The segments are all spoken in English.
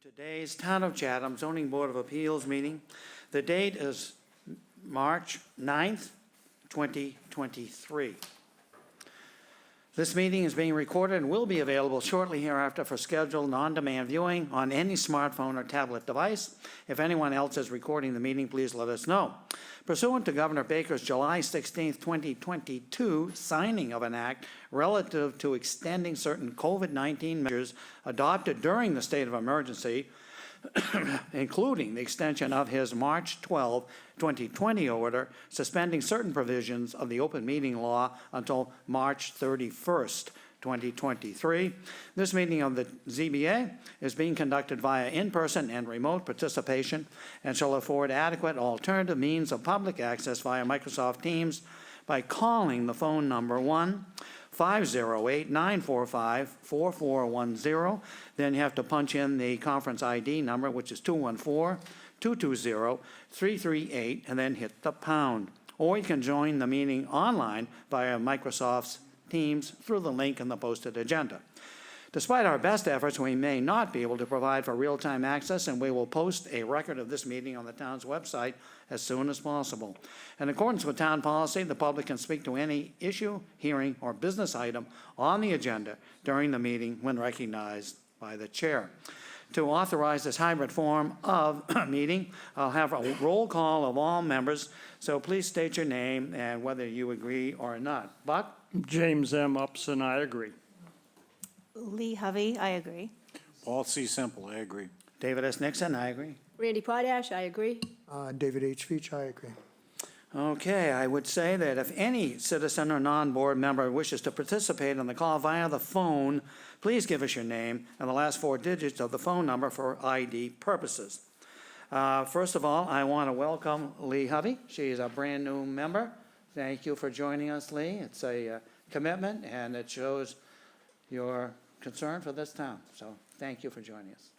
Today's Town of Chatham Zoning Board of Appeals meeting. The date is March 9th, 2023. This meeting is being recorded and will be available shortly hereafter for scheduled on-demand viewing on any smartphone or tablet device. If anyone else is recording the meeting, please let us know. Pursuant to Governor Baker's July 16, 2022 signing of an act relative to extending certain COVID-19 measures adopted during the state of emergency, including the extension of his March 12, 2020 order suspending certain provisions of the open meeting law until March 31st, 2023. This meeting of the ZBA is being conducted via in-person and remote participation and shall afford adequate alternative means of public access via Microsoft Teams by calling the phone number 1-508-945-4410. Then you have to punch in the conference ID number, which is 214-220-338, and then hit the pound. Or you can join the meeting online via Microsoft's Teams through the link in the posted agenda. Despite our best efforts, we may not be able to provide for real-time access, and we will post a record of this meeting on the town's website as soon as possible. In accordance with town policy, the public can speak to any issue, hearing, or business item on the agenda during the meeting when recognized by the chair. To authorize this hybrid form of meeting, I'll have a roll call of all members, so please state your name and whether you agree or not. Buck? James M. Upson, I agree. Lee Hovey, I agree. Paul C. Semple, I agree. David S. Nixon, I agree. Randy Potash, I agree. David H. Veach, I agree. Okay, I would say that if any citizen or non-board member wishes to participate on the call via the phone, please give us your name and the last four digits of the phone number for ID purposes. First of all, I want to welcome Lee Hovey. She is a brand new member. Thank you for joining us, Lee. It's a commitment, and it shows your concern for this town. So thank you for joining us.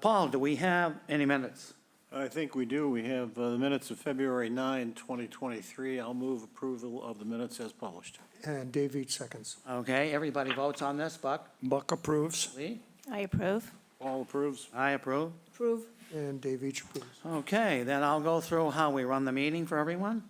Paul, do we have any minutes? I think we do. We have the minutes of February 9, 2023. I'll move approval of the minutes as published. And Dave Veach seconds. Okay, everybody votes on this. Buck? Buck approves. Lee? I approve. Paul approves. I approve. Approve. And Dave Veach approves. Okay, then I'll go through how we run the meeting for everyone.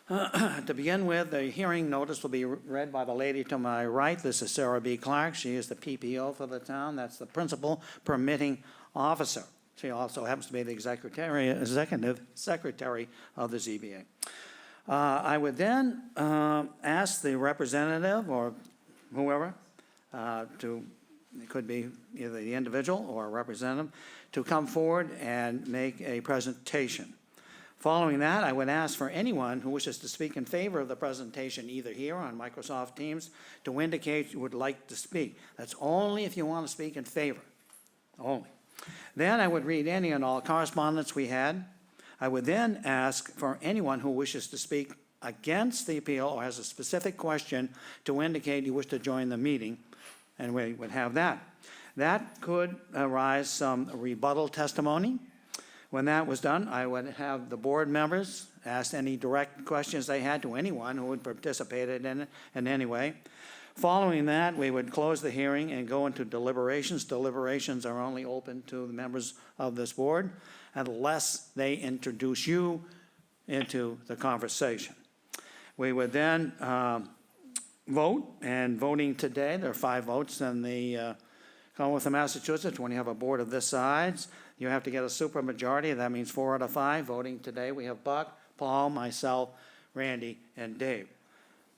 To begin with, the hearing notice will be read by the lady to my right. This is Sarah B. Clark. She is the PPO for the town. That's the principal permitting officer. She also happens to be the executive secretary of the ZBA. I would then ask the representative or whoever it could be either the individual or a representative, to come forward and make a presentation. Following that, I would ask for anyone who wishes to speak in favor of the presentation, either here on Microsoft Teams, to indicate you would like to speak. That's only if you want to speak in favor, only. Then I would read any and all correspondence we had. I would then ask for anyone who wishes to speak against the appeal or has a specific question to indicate you wish to join the meeting, and we would have that. That could arise some rebuttal testimony. When that was done, I would have the board members ask any direct questions they had to anyone who had participated in it in any way. Following that, we would close the hearing and go into deliberations. Deliberations are only open to the members of this board unless they introduce you into the conversation. We would then vote, and voting today, there are 5 votes in the Commonwealth of Massachusetts. When you have a board of this size, you have to get a supermajority. That means 4 out of 5. Voting today, we have Buck, Paul, myself, Randy, and Dave.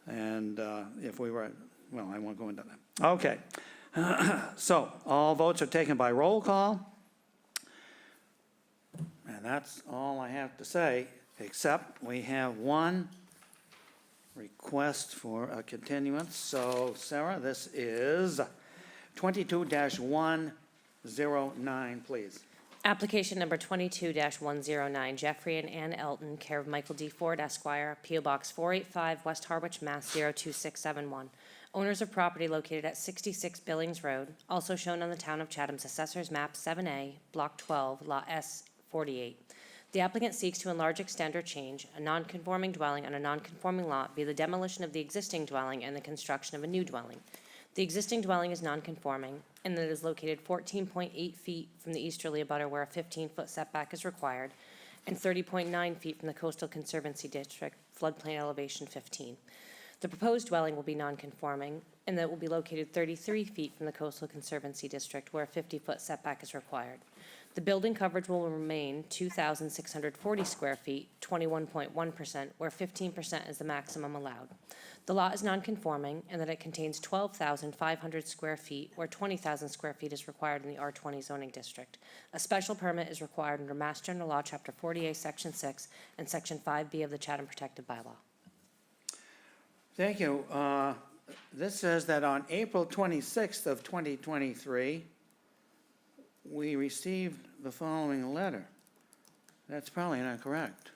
And if we were, well, I won't go into that. Okay. So all votes are taken by roll call. And that's all I have to say, except we have one request for a continuance. So, Sarah, this is 22-109, please. Application number 22-109, Jeffrey and Ann Elton, care of Michael D. Ford, Esquire, P.O. Box 485, West Harwich, Mass. 02671. Owners of property located at 66 Billings Road, also shown on the Town of Chatham's Assessor's Map 7A, Block 12, Lot S 48. The applicant seeks to enlarge, extend, or change a non-conforming dwelling on a non-conforming lot via the demolition of the existing dwelling and the construction of a new dwelling. The existing dwelling is nonconforming and that it is located 14.8 feet from the easterly abutter where a 15-foot setback is required, and 30.9 feet from the Coastal Conservancy District, floodplain elevation 15. The proposed dwelling will be nonconforming and that it will be located 33 feet from the Coastal Conservancy District where a 50-foot setback is required. The building coverage will remain 2,640 square feet, 21.1%, where 15% is the maximum allowed. The lot is nonconforming and that it contains 12,500 square feet, where 20,000 square feet is required in the R20 zoning district. A special permit is required under Mass General Law, Chapter 48, Section 6, and Section 5B of the Chatham Protected Bylaw. Thank you. This says that on April 26th of 2023, we received the following letter. That's probably not correct.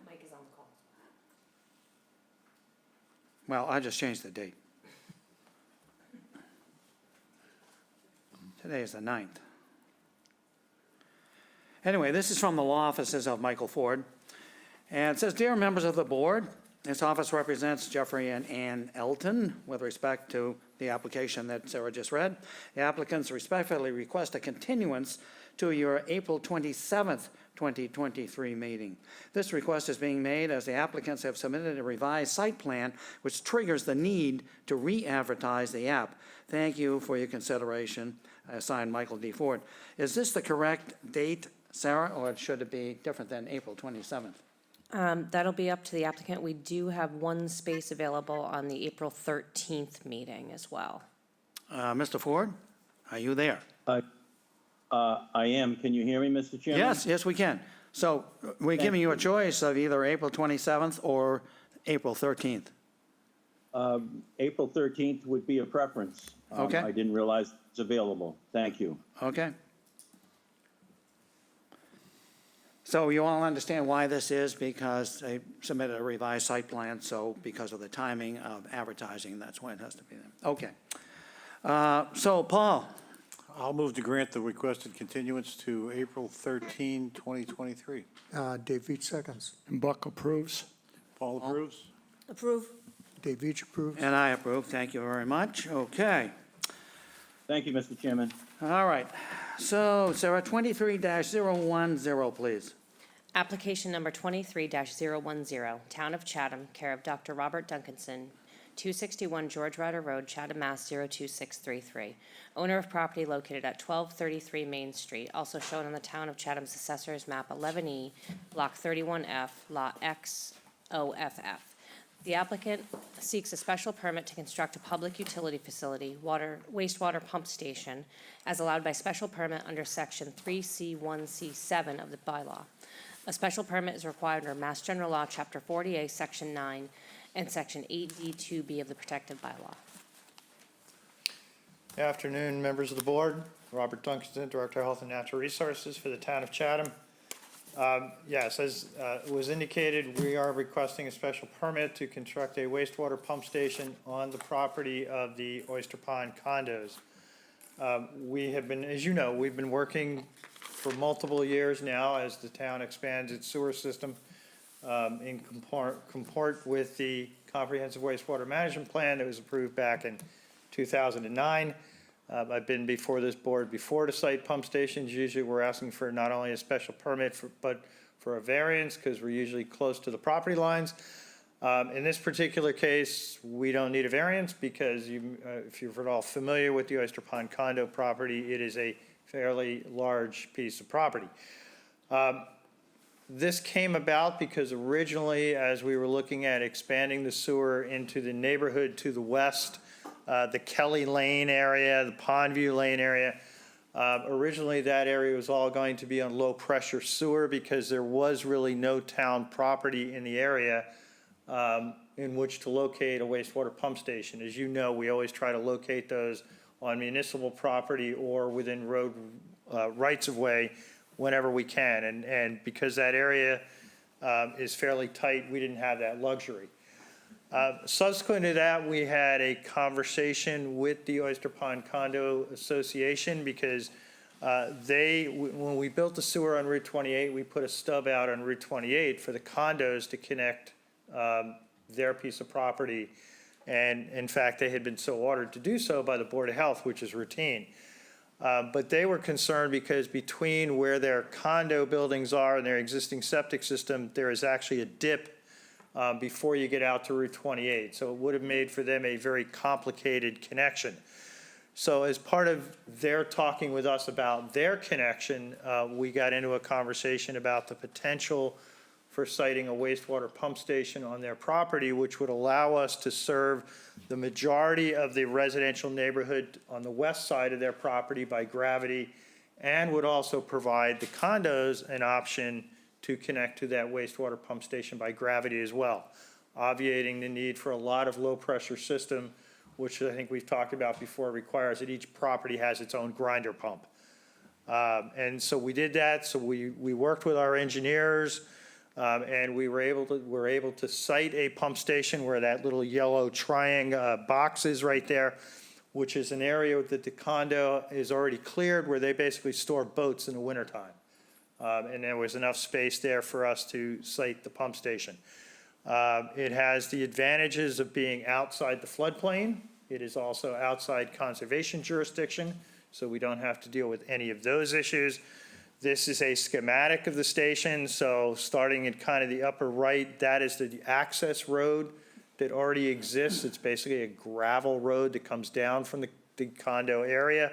Mike is on the call. Well, I just changed the date. Today is the 9th. Anyway, this is from the law offices of Michael Ford. And it says, "Dear members of the board, this office represents Jeffrey and Ann Elton with respect to the application that Sarah just read. The applicants respectfully request a continuance to your April 27th, 2023 meeting. This request is being made as the applicants have submitted a revised site plan which triggers the need to re-advertise the app. Thank you for your consideration. Signed, Michael D. Ford." Is this the correct date, Sarah, or should it be different than April 27th? That'll be up to the applicant. We do have one space available on the April 13th meeting as well. Mr. Ford, are you there? I am. Can you hear me, Mr. Chairman? Yes, we can. So we're giving you a choice of either April 27th or April 13th. April 13th would be a preference. Okay. I didn't realize it's available. Thank you. Okay. So you all understand why this is, because they submitted a revised site plan, so because of the timing of advertising, that's why it has to be there. Okay. So, Paul, I'll move to grant the requested continuance to April 13, 2023. Dave Veach seconds. Buck approves. Paul approves? Approve. Dave Veach approves. and I approve. Thank you very much. Okay. Thank you, Mr. Chairman. All right. So, Sarah, 23-010, please. Application number 23-010, Town of Chatham, care of Dr. Robert Duncanson, 261 George Ryder Road, Chatham, Mass. 02633. Owner of property located at 1233 Main Street, also shown on the Town of Chatham's Assessor's Map 11E, Block 31F, Lot XOFF. The applicant seeks a special permit to construct a public utility facility, wastewater pump station, as allowed by special permit under Section 3C1C7 of the bylaw. A special permit is required under Mass General Law, Chapter 48, Section 9, and Section 8D2B of the Protective Bylaw. Good afternoon, members of the board. Robert Duncanson, Director of Health and Natural Resources for the town of Chatham. Yes, as was indicated, we are requesting a special permit to construct a wastewater pump station on the property of the Oyster Pond condos. We have been, as you know, we've been working for multiple years now as the town expands its sewer system in comport with the comprehensive wastewater management plan that was approved back in 2009. I've been before this board before to site pump stations. Usually we're asking for not only a special permit, but for a variance because we're usually close to the property lines. In this particular case, we don't need a variance because if you're at all familiar with the Oyster Pond condo property, it is a fairly large piece of property. This came about because originally, as we were looking at expanding the sewer into the neighborhood to the west, the Kelly Lane area, the Pondview Lane area, originally that area was all going to be on low-pressure sewer because there was really no town property in the area in which to locate a wastewater pump station. As you know, we always try to locate those on municipal property or within road rights-of-way whenever we can. And because that area is fairly tight, we didn't have that luxury. Subsequent to that, we had a conversation with the Oyster Pond Condo Association because when we built the sewer on Route 28, we put a stub out on Route 28 for the condos to connect their piece of property And in fact, they had been so ordered to do so by the Board of Health, which is routine. But they were concerned because between where their condo buildings are and their existing septic system, there is actually a dip before you get out to Route 28. So it would have made for them a very complicated connection. So as part of their talking with us about their connection, we got into a conversation about the potential for siting a wastewater pump station on their property, which would allow us to serve the majority of the residential neighborhood on the west side of their property by gravity, and would also provide the condos an option to connect to that wastewater pump station by gravity as well, obviating the need for a lot of low-pressure system, which I think we've talked about before, requires that each property has its own grinder pump. And so we did that. So we worked with our engineers, and we were able to site a pump station where that little yellow triangle box is right there, which is an area that the condo is already cleared, where they basically store boats in the wintertime. And there was enough space there for us to site the pump station. It has the advantages of being outside the floodplain. It is also outside conservation jurisdiction, so we don't have to deal with any of those issues. This is a schematic of the station, so starting in kind of the upper right, that is the access road that already exists. It's basically a gravel road that comes down from the condo area,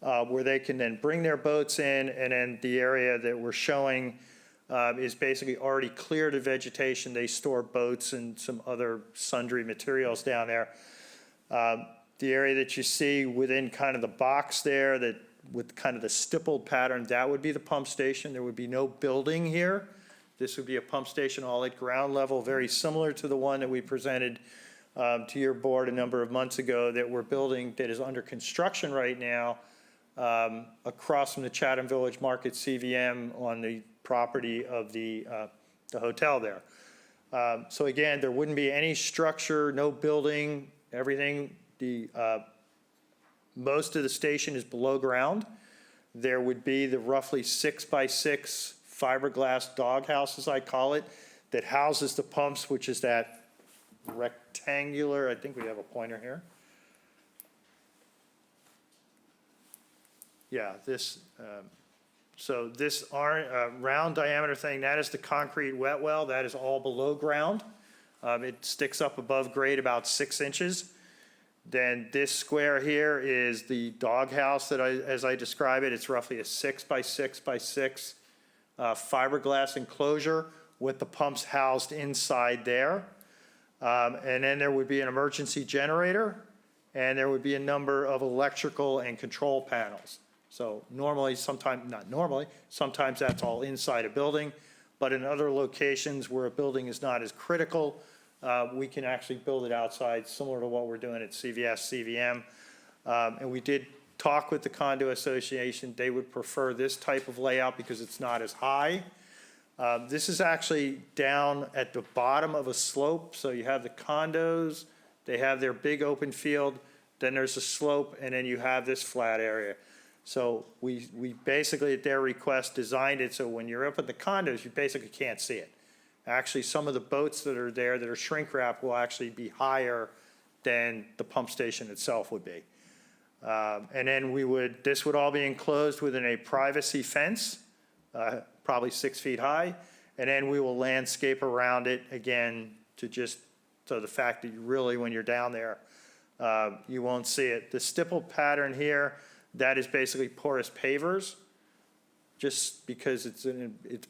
where they can then bring their boats in, and then the area that we're showing is basically already cleared of vegetation. They store boats and some other sundry materials down there. The area that you see within kind of the box there, that with kind of the stippled pattern, that would be the pump station. There would be no building here. This would be a pump station all at ground level, very similar to the one that we presented to your board a number of months ago that we're building, that is under construction right now, across from the Chatham Village Market CVM on the property of the hotel there. So again, there wouldn't be any structure, no building, everything. Most of the station is below ground. There would be the roughly 6x6 fiberglass doghouse, as I call it, that houses the pumps, which is that rectangular, I think we have a pointer here. Yeah, this, so this round diameter thing, that is the concrete wet well. That is all below ground. It sticks up above grade about 6 inches. Then this square here is the doghouse that as I describe it, it's roughly a 6x6x6 fiberglass enclosure with the pumps housed inside there. And then there would be an emergency generator, and there would be a number of electrical and control panels. So normally, sometimes, not normally, sometimes that's all inside a building, but in other locations where a building is not as critical, we can actually build it outside, similar to what we're doing at CVS, CVM. And we did talk with the condo association. They would prefer this type of layout because it's not as high. This is actually down at the bottom of a slope. So you have the condos, they have their big open field, then there's a slope, and then you have this flat area. So we basically, at their request, designed it so when you're up at the condos, you basically can't see it. Actually, some of the boats that are there that are shrink wrap will actually be higher than the pump station itself would be. And then this would all be enclosed within a privacy fence, probably 6 feet high. And then we will landscape around it again so the fact that you really, when you're down there, you won't see it. The stipple pattern here, that is basically porous pavers. Just because it's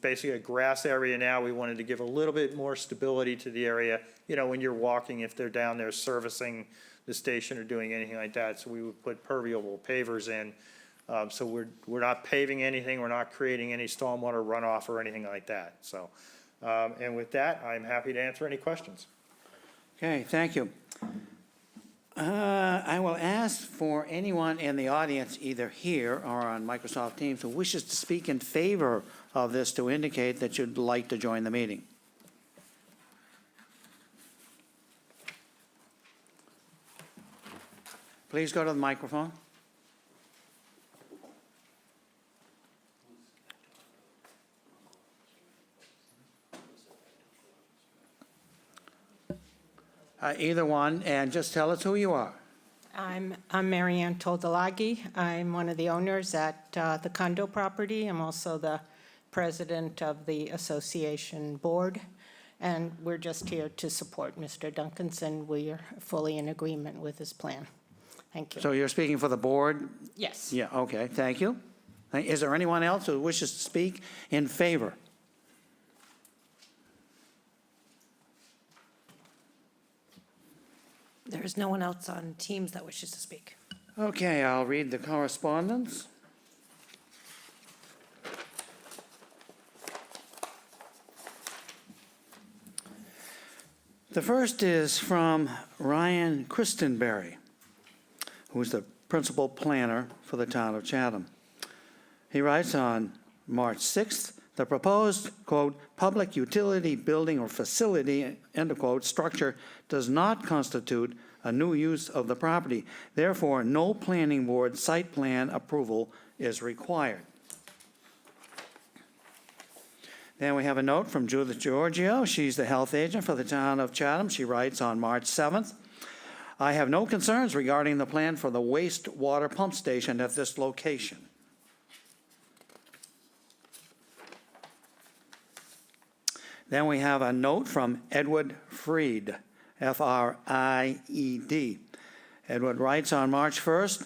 basically a grass area now, we wanted to give a little bit more stability to the area. You know, when you're walking, if they're down there servicing the station or doing anything like that, so we would put permeable pavers in. So we're not paving anything, we're not creating any stormwater runoff or anything like that. So, and with that, I'm happy to answer any questions. Okay, thank you. I will ask for anyone in the audience, either here or on Microsoft Teams, who wishes to speak in favor of this to indicate that you'd like to join the meeting. Please go to the microphone. either one, and just tell us who you are. I'm Mary Ann Toldalagi. I'm one of the owners at the condo property. I'm also the president of the association board, and we're just here to support Mr. Duncanson. We are fully in agreement with his plan. Thank you. So you're speaking for the board? Yes. Yeah, okay, thank you. Is there anyone else who wishes to speak in favor? There is no one else on Teams that wishes to speak. Okay, I'll read the correspondence. The first is from Ryan Christenberry, who is the principal planner for the town of Chatham. He writes on March 6th, the proposed, quote, public utility building or facility, end of quote, structure does not constitute a new use of the property. Therefore, no planning board site plan approval is required. Then we have a note from Judith Giorgio. She's the health agent for the town of Chatham. She writes on March 7th, I have no concerns regarding the plan for the wastewater pump station at this location. Then we have a note from Edward Freed, F-R-I-E-D. Edward writes on March 1st,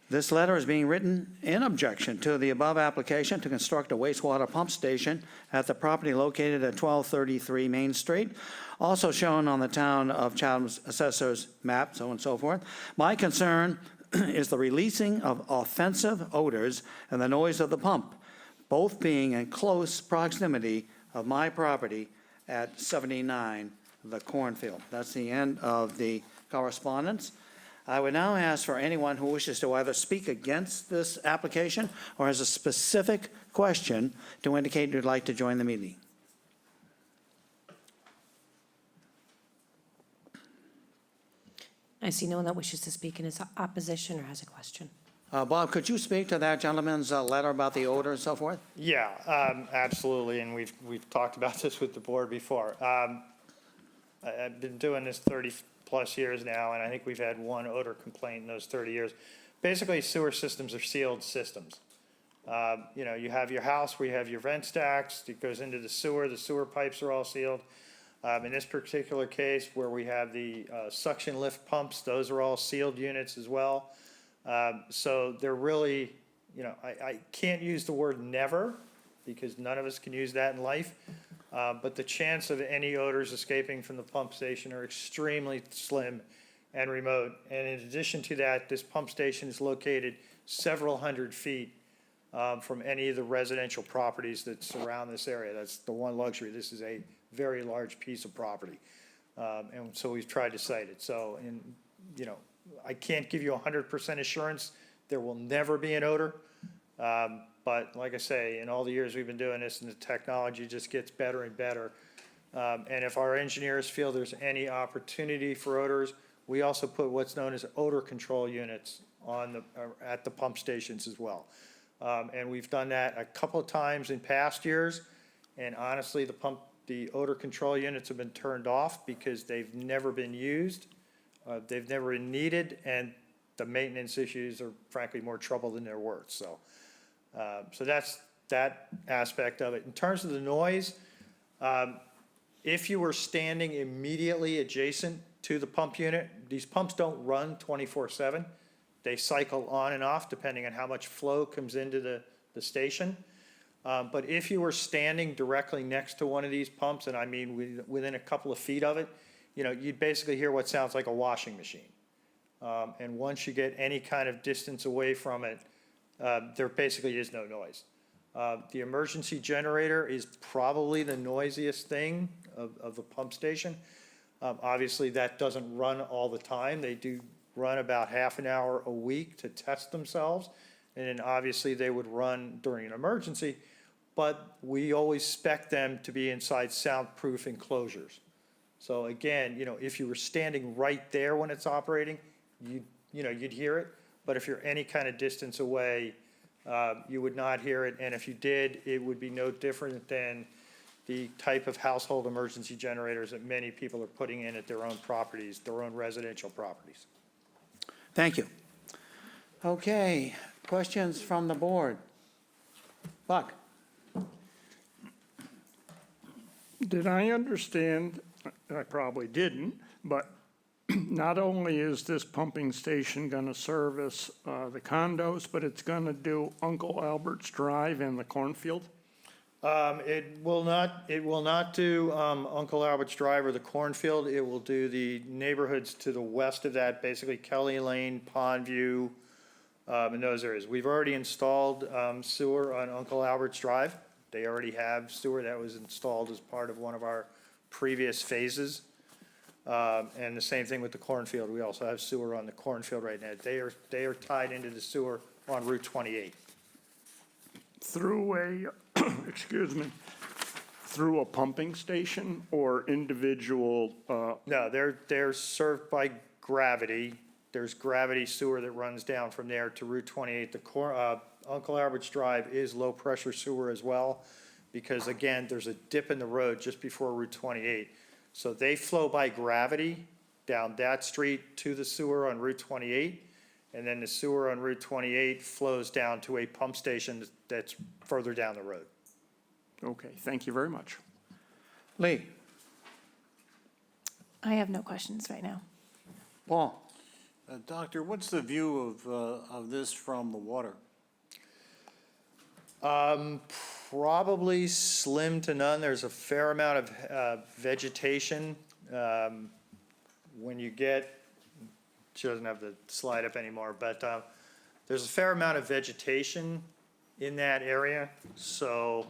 this letter is being written in objection to the above application to construct a wastewater pump station at the property located at 1233 Main Street, also shown on the town of Chatham's assessor's map, so on and so forth. My concern is the releasing of offensive odors and the noise of the pump, both being in close proximity of my property at 79 the Cornfield. That's the end of the correspondence. I would now ask for anyone who wishes to either speak against this application or has a specific question to indicate you'd like to join the meeting. I see no one that wishes to speak in his opposition or has a question. Bob, could you speak to that gentleman's letter about the odor and so forth? Yeah, absolutely, and we've talked about this with the board before. I've been doing this 30-plus years now, and I think we've had one odor complaint in those 30 years. Basically, sewer systems are sealed systems. You know, you have your house where you have your vent stacks, it goes into the sewer pipes are all sealed. In this particular case, where we have the suction lift pumps, those are all sealed units as well. So they're really, you know, I can't use the word never, because none of us can use that in life. But the chance of any odors escaping from the pump station are extremely slim and remote. And in addition to that, this pump station is located several hundred feet from any of the residential properties that surround this area. That's the one luxury. This is a very large piece of property. And so we've tried to site it. So, and, you know, I can't give you 100% assurance there will never be an odor. But like I say, in all the years we've been doing this, and the technology just gets better and better. And if our engineers feel there's any opportunity for odors, we also put what's known as odor control units on the, at the pump stations as well. And we've done that a couple of times in past years. And honestly, the odor control units have been turned off because they've never been used. They've never been needed, and the maintenance issues are frankly more trouble than they're worth. So, so that's that aspect of it. In terms of the noise, if you were standing immediately adjacent to the pump unit, these pumps don't run 24/7. They cycle on and off depending on how much flow comes into the station. But if you were standing directly next to one of these pumps, and I mean within a couple of feet of it, you know, you'd basically hear what sounds like a washing machine. And once you get any kind of distance away from it, there basically is no noise. The emergency generator is probably the noisiest thing of the pump station. Obviously, that doesn't run all the time. They do run about half an hour a week to test themselves. And then obviously they would run during an emergency, but we always spec them to be inside soundproof enclosures. So again, you know, if you were standing right there when it's operating, you'd hear it. But if you're any kind of distance away, you would not hear it. And if you did, it would be no different than the type of household emergency generators that many people are putting in at their own properties, their own residential properties. Thank you. Okay, questions from the board? Buck? Did I understand, I probably didn't, but not only is this pumping station going to service the condos, but it's going to do Uncle Albert's Drive and the cornfield? It will not do Uncle Albert's Drive or the cornfield. It will do the neighborhoods to the west of that, basically Kelly Lane, Pondview, in those areas. We've already installed sewer on Uncle Albert's Drive. They already have sewer that was installed as part of one of our previous phases. And the same thing with the cornfield. We also have sewer on the cornfield right now. They are tied into the sewer on Route 28. Through a, excuse me, through a pumping station or individual, No, they're served by gravity. There's gravity sewer that runs down from there to Route 28. Uncle Albert's Drive is low-pressure sewer as well, because again, there's a dip in the road just before Route 28. So they flow by gravity down that street to the sewer on Route 28, and then the sewer on Route 28 flows down to a pump station that's further down the road. okay, thank you very much. Lee? I have no questions right now. Paul? Doctor, what's the view of this from the water? Probably slim to none. There's a fair amount of vegetation. When you get, she doesn't have the slide up anymore, but there's a fair amount of vegetation in that area. So,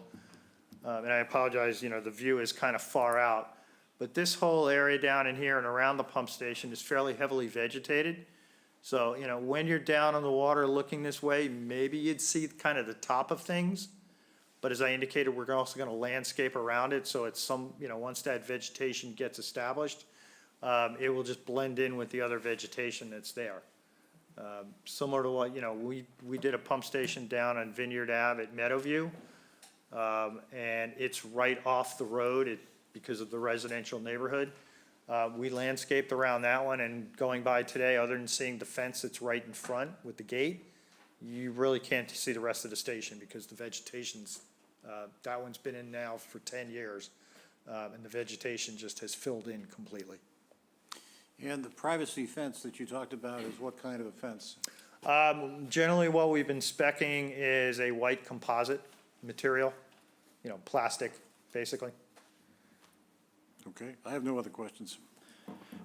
and I apologize, the view is kind of far out. But this whole area down in here and around the pump station is fairly heavily vegetated. So, when you're down on the water looking this way, maybe you'd see kind of the top of things. But as I indicated, we're also going to landscape around it, so it's once that vegetation gets established, it will just blend in with the other vegetation that's there. Similar to what, we did a pump station down on Vineyard Ave at Meadowview, and it's right off the road because of the residential neighborhood. We landscaped around that one, and going by today, other than seeing the fence that's right in front with the gate, you really can't see the rest of the station because the vegetation's, that one's been in now for 10 years, and the vegetation just has filled in completely. And the privacy fence that you talked about is what kind of a fence? Generally, what we've been speccing is a white composite material, plastic, basically. Okay, I have no other questions.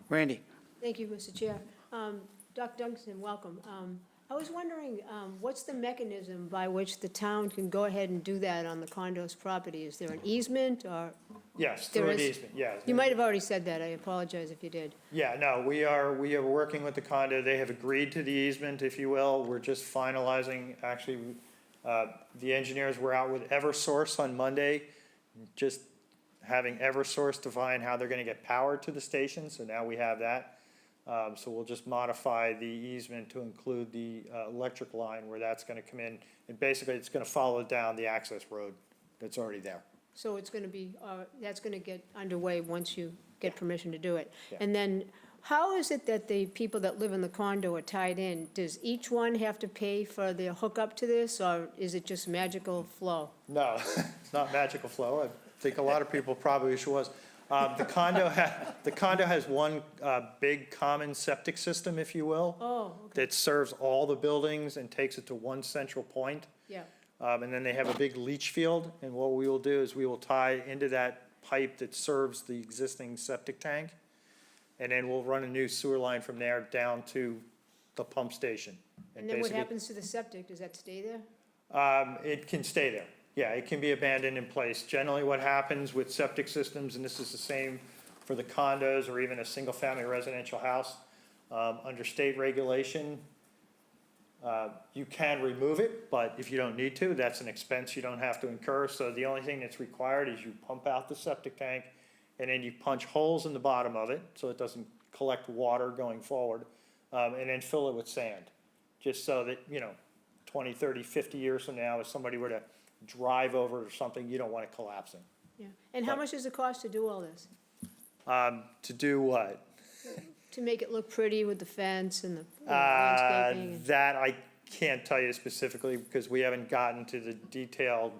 Randy? Thank you, Mr. Chair. Dr. Duncan, welcome. I was wondering, what's the mechanism by which the town can go ahead and do that on the condo's property? Is there an easement or? Yes, There through an is? easement, yeah. You might have already said that. I apologize if you did. Yeah, no, we are working with the condo. They have agreed to the easement, if you will. We're just finalizing, actually, the engineers were out with Eversource on Monday, just having Eversource define how they're gonna get power to the station, so now we have that. So we'll just modify the easement to include the electric line where that's gonna come in. And basically, it's gonna follow down the access road that's already there. So it's going to be, that's going to get underway once you get permission to do it. Yeah. And then, how is it that the people that live in the condo are tied in? Does each one have to pay for their hookup to this, or is it just magical flow? No, it's not magical flow. I think a lot of people probably wish it was. The condo has one big common septic system, if you will, Oh, okay, that serves all the buildings and takes it to one central point. yeah. And then they have a big leach field, and what we will do is we will tie into that pipe that serves the existing septic tank, and then we'll run a new sewer line from there down to the pump station. And then what basically, happens to the septic? Does that stay there? It can stay there. Yeah, it can be abandoned in place. Generally, what happens with septic systems, and this is the same for the condos or even a single-family residential house, under state regulation, you can remove it, but if you don't need to, that's an expense you don't have to incur. So the only thing that's required is you pump out the septic tank, and then you punch holes in the bottom of it so it doesn't collect water going forward, and then fill it with sand. Just so that, 20, 30, 50 years from now, if somebody were to drive over or something, you don't want it collapsing. Yeah. And how much does it cost to do all this? To do what? To make it look pretty with the fence and the landscaping? and- That I can't tell you specifically because we haven't gotten to the detailed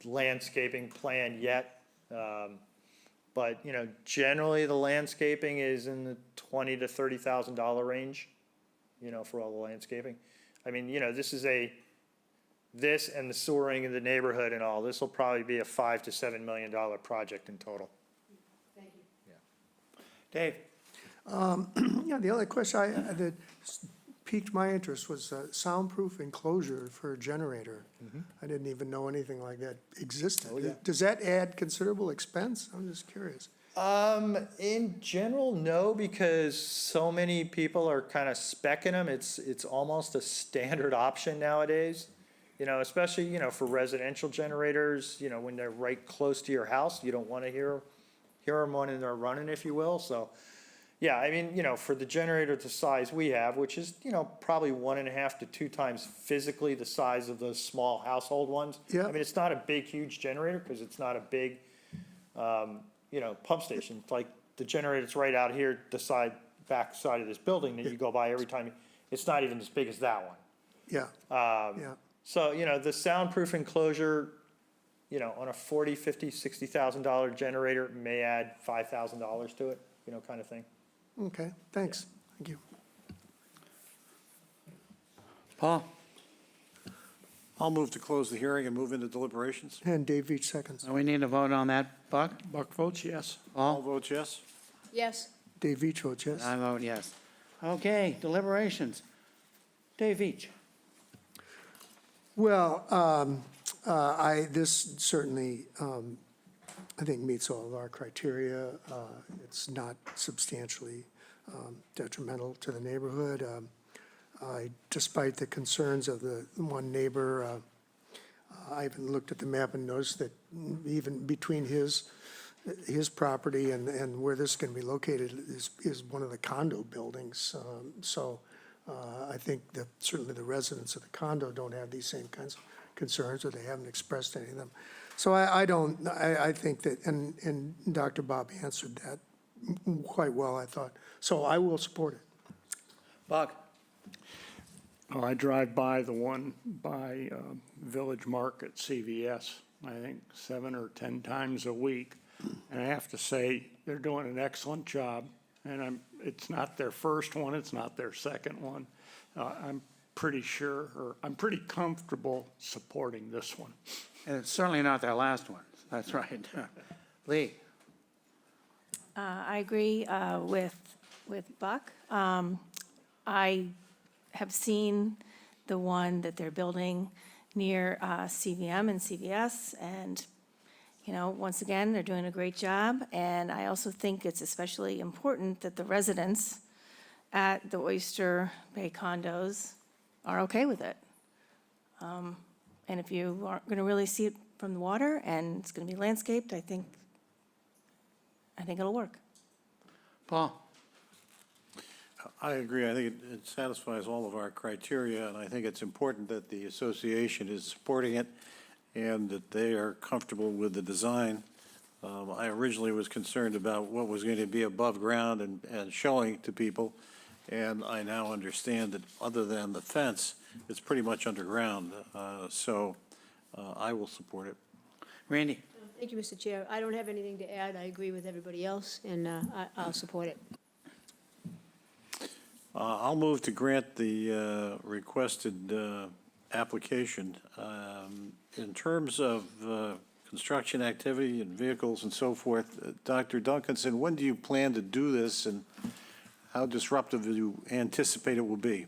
landscaping plan yet. But, you know, generally the landscaping is in the $20,000 to $30,000 range, you know, for all the landscaping. I mean, you know, this and the sewering in the neighborhood and all, this will probably be a $5 to $7 million project in total. Thank you. Dave? Yeah, the other question that piqued my interest was soundproof enclosure for a generator. I didn't even know anything like that existed. Oh, yeah. Does that add considerable expense? I'm just curious. In general, no, because so many people are kind of speccing them. It's almost a standard option nowadays. You know, especially, you know, for residential generators, you know, when they're right close to your house, you don't want to hear them when they're running, if you will. So, yeah, I mean, you know, for the generator the size we have, which is, you know, probably 1.5 to 2 times physically the size of those small household ones. Yeah. I mean, it's not a big, huge generator because it's not a big, you know, pump station. It's like the generator that's right out here, back side of this building that you go by every time. It's not even as big as that one. Yeah, yeah. So, you know, the soundproof enclosure, you know, on a $40,000, $50,000, $60,000 generator may add $5,000 to it, you know, kind of thing. Okay, thanks. Thank you. Paul? I'll move to close the hearing and move into deliberations. And Dave Veach seconds. So we need to vote on that, Buck? Buck votes yes. All Paul? votes yes? Yes, Dave Veach votes yes. I vote yes. Okay, deliberations. Dave Veach? Well, this certainly, I think meets all of our criteria. It's not substantially detrimental to the neighborhood. Despite the concerns of the one neighbor, I even looked at the map and noticed that even between his property and where this is going to be located is one of the condo buildings. So I think that certainly the residents of the condo don't have these same kinds of concerns, or they haven't expressed any of them. So I think that, and Dr. Bob answered that quite well, I thought. So I will support it. Buck? Oh, I drive by the one by Village Market, CVS, I think 7 or 10 times a week. And I have to say, they're doing an excellent job. And it's not their first one, it's not their second one. I'm pretty sure, or I'm pretty comfortable supporting this one. And it's certainly not their last one. That's right. Lee? I agree with Buck. I have seen the one that they're building near CVM and CVS, and, you know, once again, they're doing a great job. And I also think it's especially important that the residents at the Oyster Bay condos are okay with it. And if you aren't going to really see it from the water and it's going to be landscaped, I think it'll work. Paul? I agree. I think it satisfies all of our criteria, and I think it's important that the association is supporting it and that they are comfortable with the design. I originally was concerned about what was going to be above ground and showing to people, and I now understand that other than the fence, it's pretty much underground. So I will support it. Randy? thank you, Mr. Chair. I don't have anything to add. I agree with everybody else, and I'll support it. I'll move to grant the requested application. In terms of construction activity and vehicles and so forth, Dr. Duncanson, when do you plan to do this, and how disruptive do you anticipate it will be?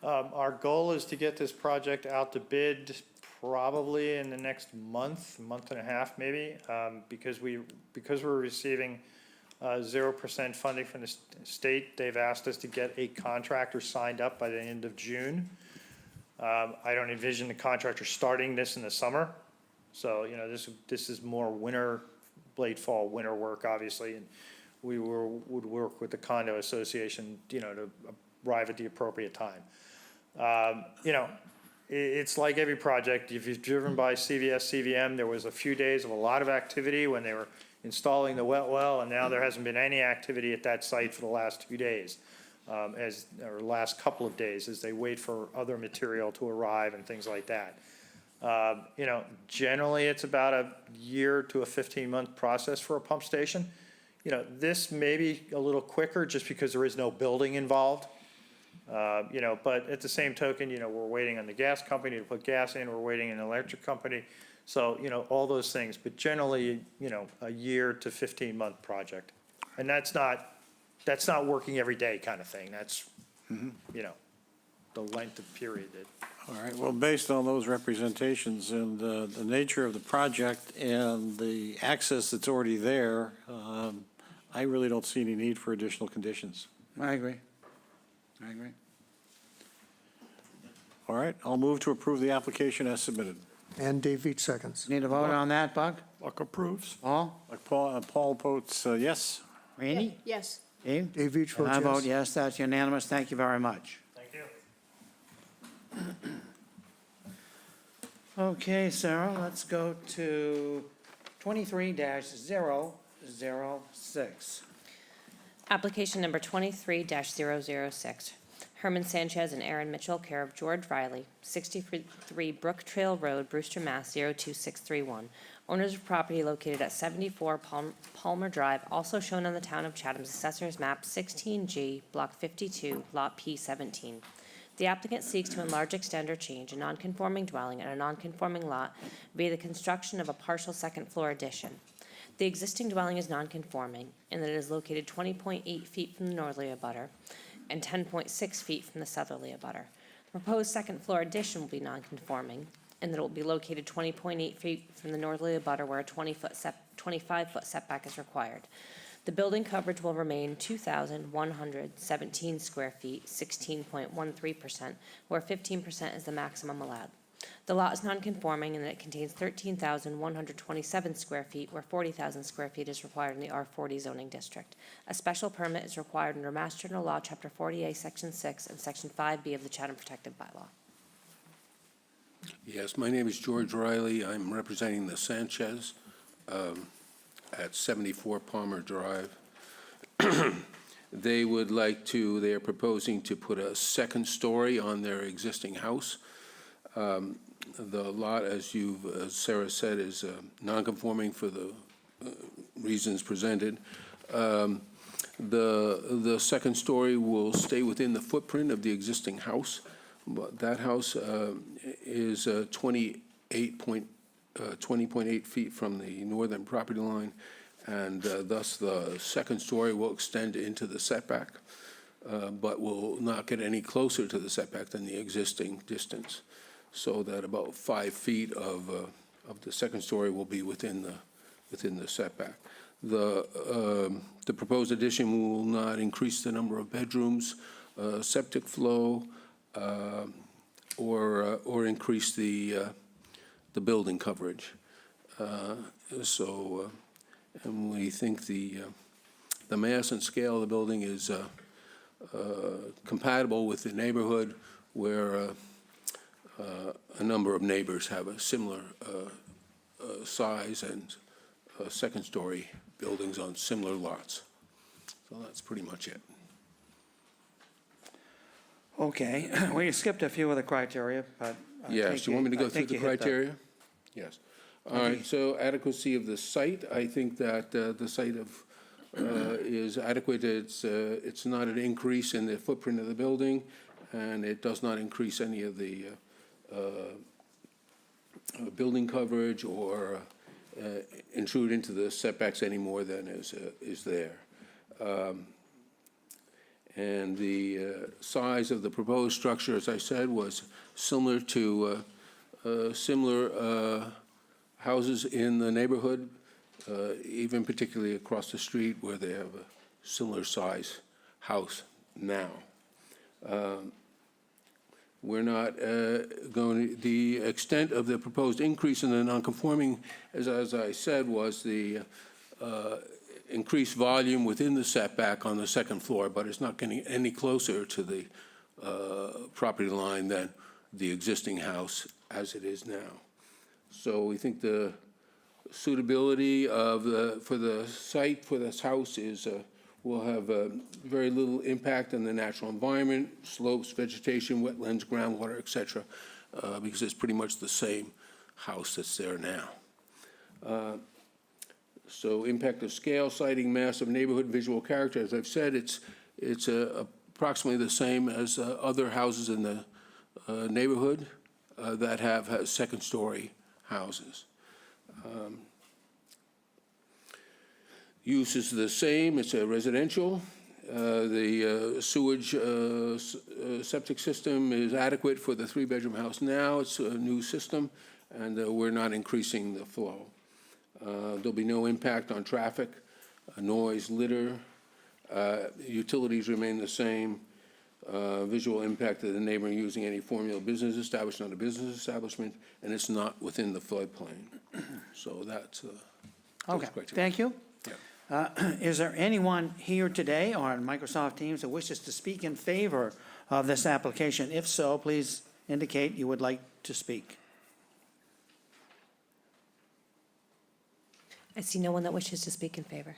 Our goal is to get this project out to bid probably in the next month and a half maybe, because we're receiving 0% funding from the state. They've asked us to get a contractor signed up by the end of June. I don't envision the contractor starting this in the summer. So, you know, this is more late fall, winter work, obviously, and we would work with the condo association, you know, to arrive at the appropriate time. You know, it's like every project. If you've driven by CVS, CVM, there was a few days of a lot of activity when they were installing the wet well, and now there hasn't been any activity at that site for the last 2 days, or last couple of days, as they wait for other material to arrive and things like that. You know, generally, it's about a year to a 15-month process for a pump station. You know, this may be a little quicker just because there is no building involved. You know, but at the same token, you know, we're waiting on the gas company to put gas in, we're waiting on the electric company. So, you know, all those things, but generally, you know, a year to 15-month project. And that's not working every day kind of thing. That's, you know, the length of period that. All right, well, based on those representations and the nature of the project and the access that's already there, I really don't see any need for additional conditions. I agree. I agree. All right, I'll move to approve the application as submitted. And Dave Veach seconds. Need a vote on that, Buck? Buck approves. Paul? Like Paul votes yes. Randy? Yes. Dave? Dave Veach And votes I vote yes. yes, that's unanimous. Thank you very much. Thank you. Okay, Sarah, let's go to 23-006. Application number 23-006. Herman Sanchez and Aaron Mitchell, care of George Riley, 63 Brook Trail Road, Brewster, Mass. 02631. Owners of property located at 74 Palmer Drive, also shown on the Town of Chatham's Assessor's Map 16G, Block 52, Lot P17. The applicant seeks to enlarge, extend, or change a nonconforming dwelling and a nonconforming lot via the construction of a partial second-floor addition. The existing dwelling is nonconforming in that it is located 20.8 feet from the northerly abutter and 10.6 feet from the southerly abutter. The proposed second-floor addition will be nonconforming in that it will be located 20.8 feet from the northerly abutter where a 25-foot setback is required. The building coverage will remain 2,117 square feet, 16.13%, where 15% is the maximum allowed. The lot is nonconforming in that it contains 13,127 square feet, where 40,000 square feet is required in the R40 zoning district. A special permit is required under Mass General Law, Chapter 40A, Section 6, and Section 5B of the Chatham Protective Bylaw. Yes, my name is George Riley. I'm representing the Sanchez at 74 Palmer Drive. They're proposing to put a second story on their existing house. The lot, as Sarah said, is non-conforming for the reasons presented. The second story will stay within the footprint of the existing house. But that house is 20.8 feet from the northern property line, and thus the second story will extend into the setback, but will not get any closer to the setback than the existing distance, so that about 5 feet of the second story will be within the setback. The proposed addition will not increase the number of bedrooms, septic flow, or increase the building coverage. And we think the mass and scale of the building is compatible with the neighborhood, where a number of neighbors have a similar size and second-story buildings on similar lots. So that's pretty much it. Okay, we skipped a few of the criteria, but I Yes, think you want me to I go through think the you hit that. criteria? Yes. All right, so adequacy of the site, I think that the site is adequate. It's not an increase in the footprint of the building, and it does not increase any of the building coverage or intrude into the setbacks any more than is there. And the size of the proposed structure, as I said, was similar to similar houses in the neighborhood, even particularly across the street where they have a similar size house now. We're not the extent of the proposed increase in the nonconforming, as I said, was the increased volume within the setback on the second floor, but it's not getting any closer to the property line than the existing house as it is now. So we think the suitability of for the site for this house is, will have very little impact on the natural environment, slopes, vegetation, wetlands, groundwater, et cetera, because it's pretty much the same house that's there now. So impact of scale, siting, mass of neighborhood, visual character, as I've said, it's approximately the same as other houses in the neighborhood that have second-story houses. Use is the same, it's a residential. The sewage septic system is adequate for the three-bedroom house now. It's a new system, and we're not increasing the flow. There'll be no impact on traffic, noise, litter. Utilities remain the same. Visual impact of the neighbor using any formula business established, not a business establishment, and it's not within the floodplain. So that's Okay, criteria. thank you. Yeah. Is there anyone here today on Microsoft Teams that wishes to speak in favor of this application? If so, please indicate you would like to speak. I see no one that wishes to speak in favor.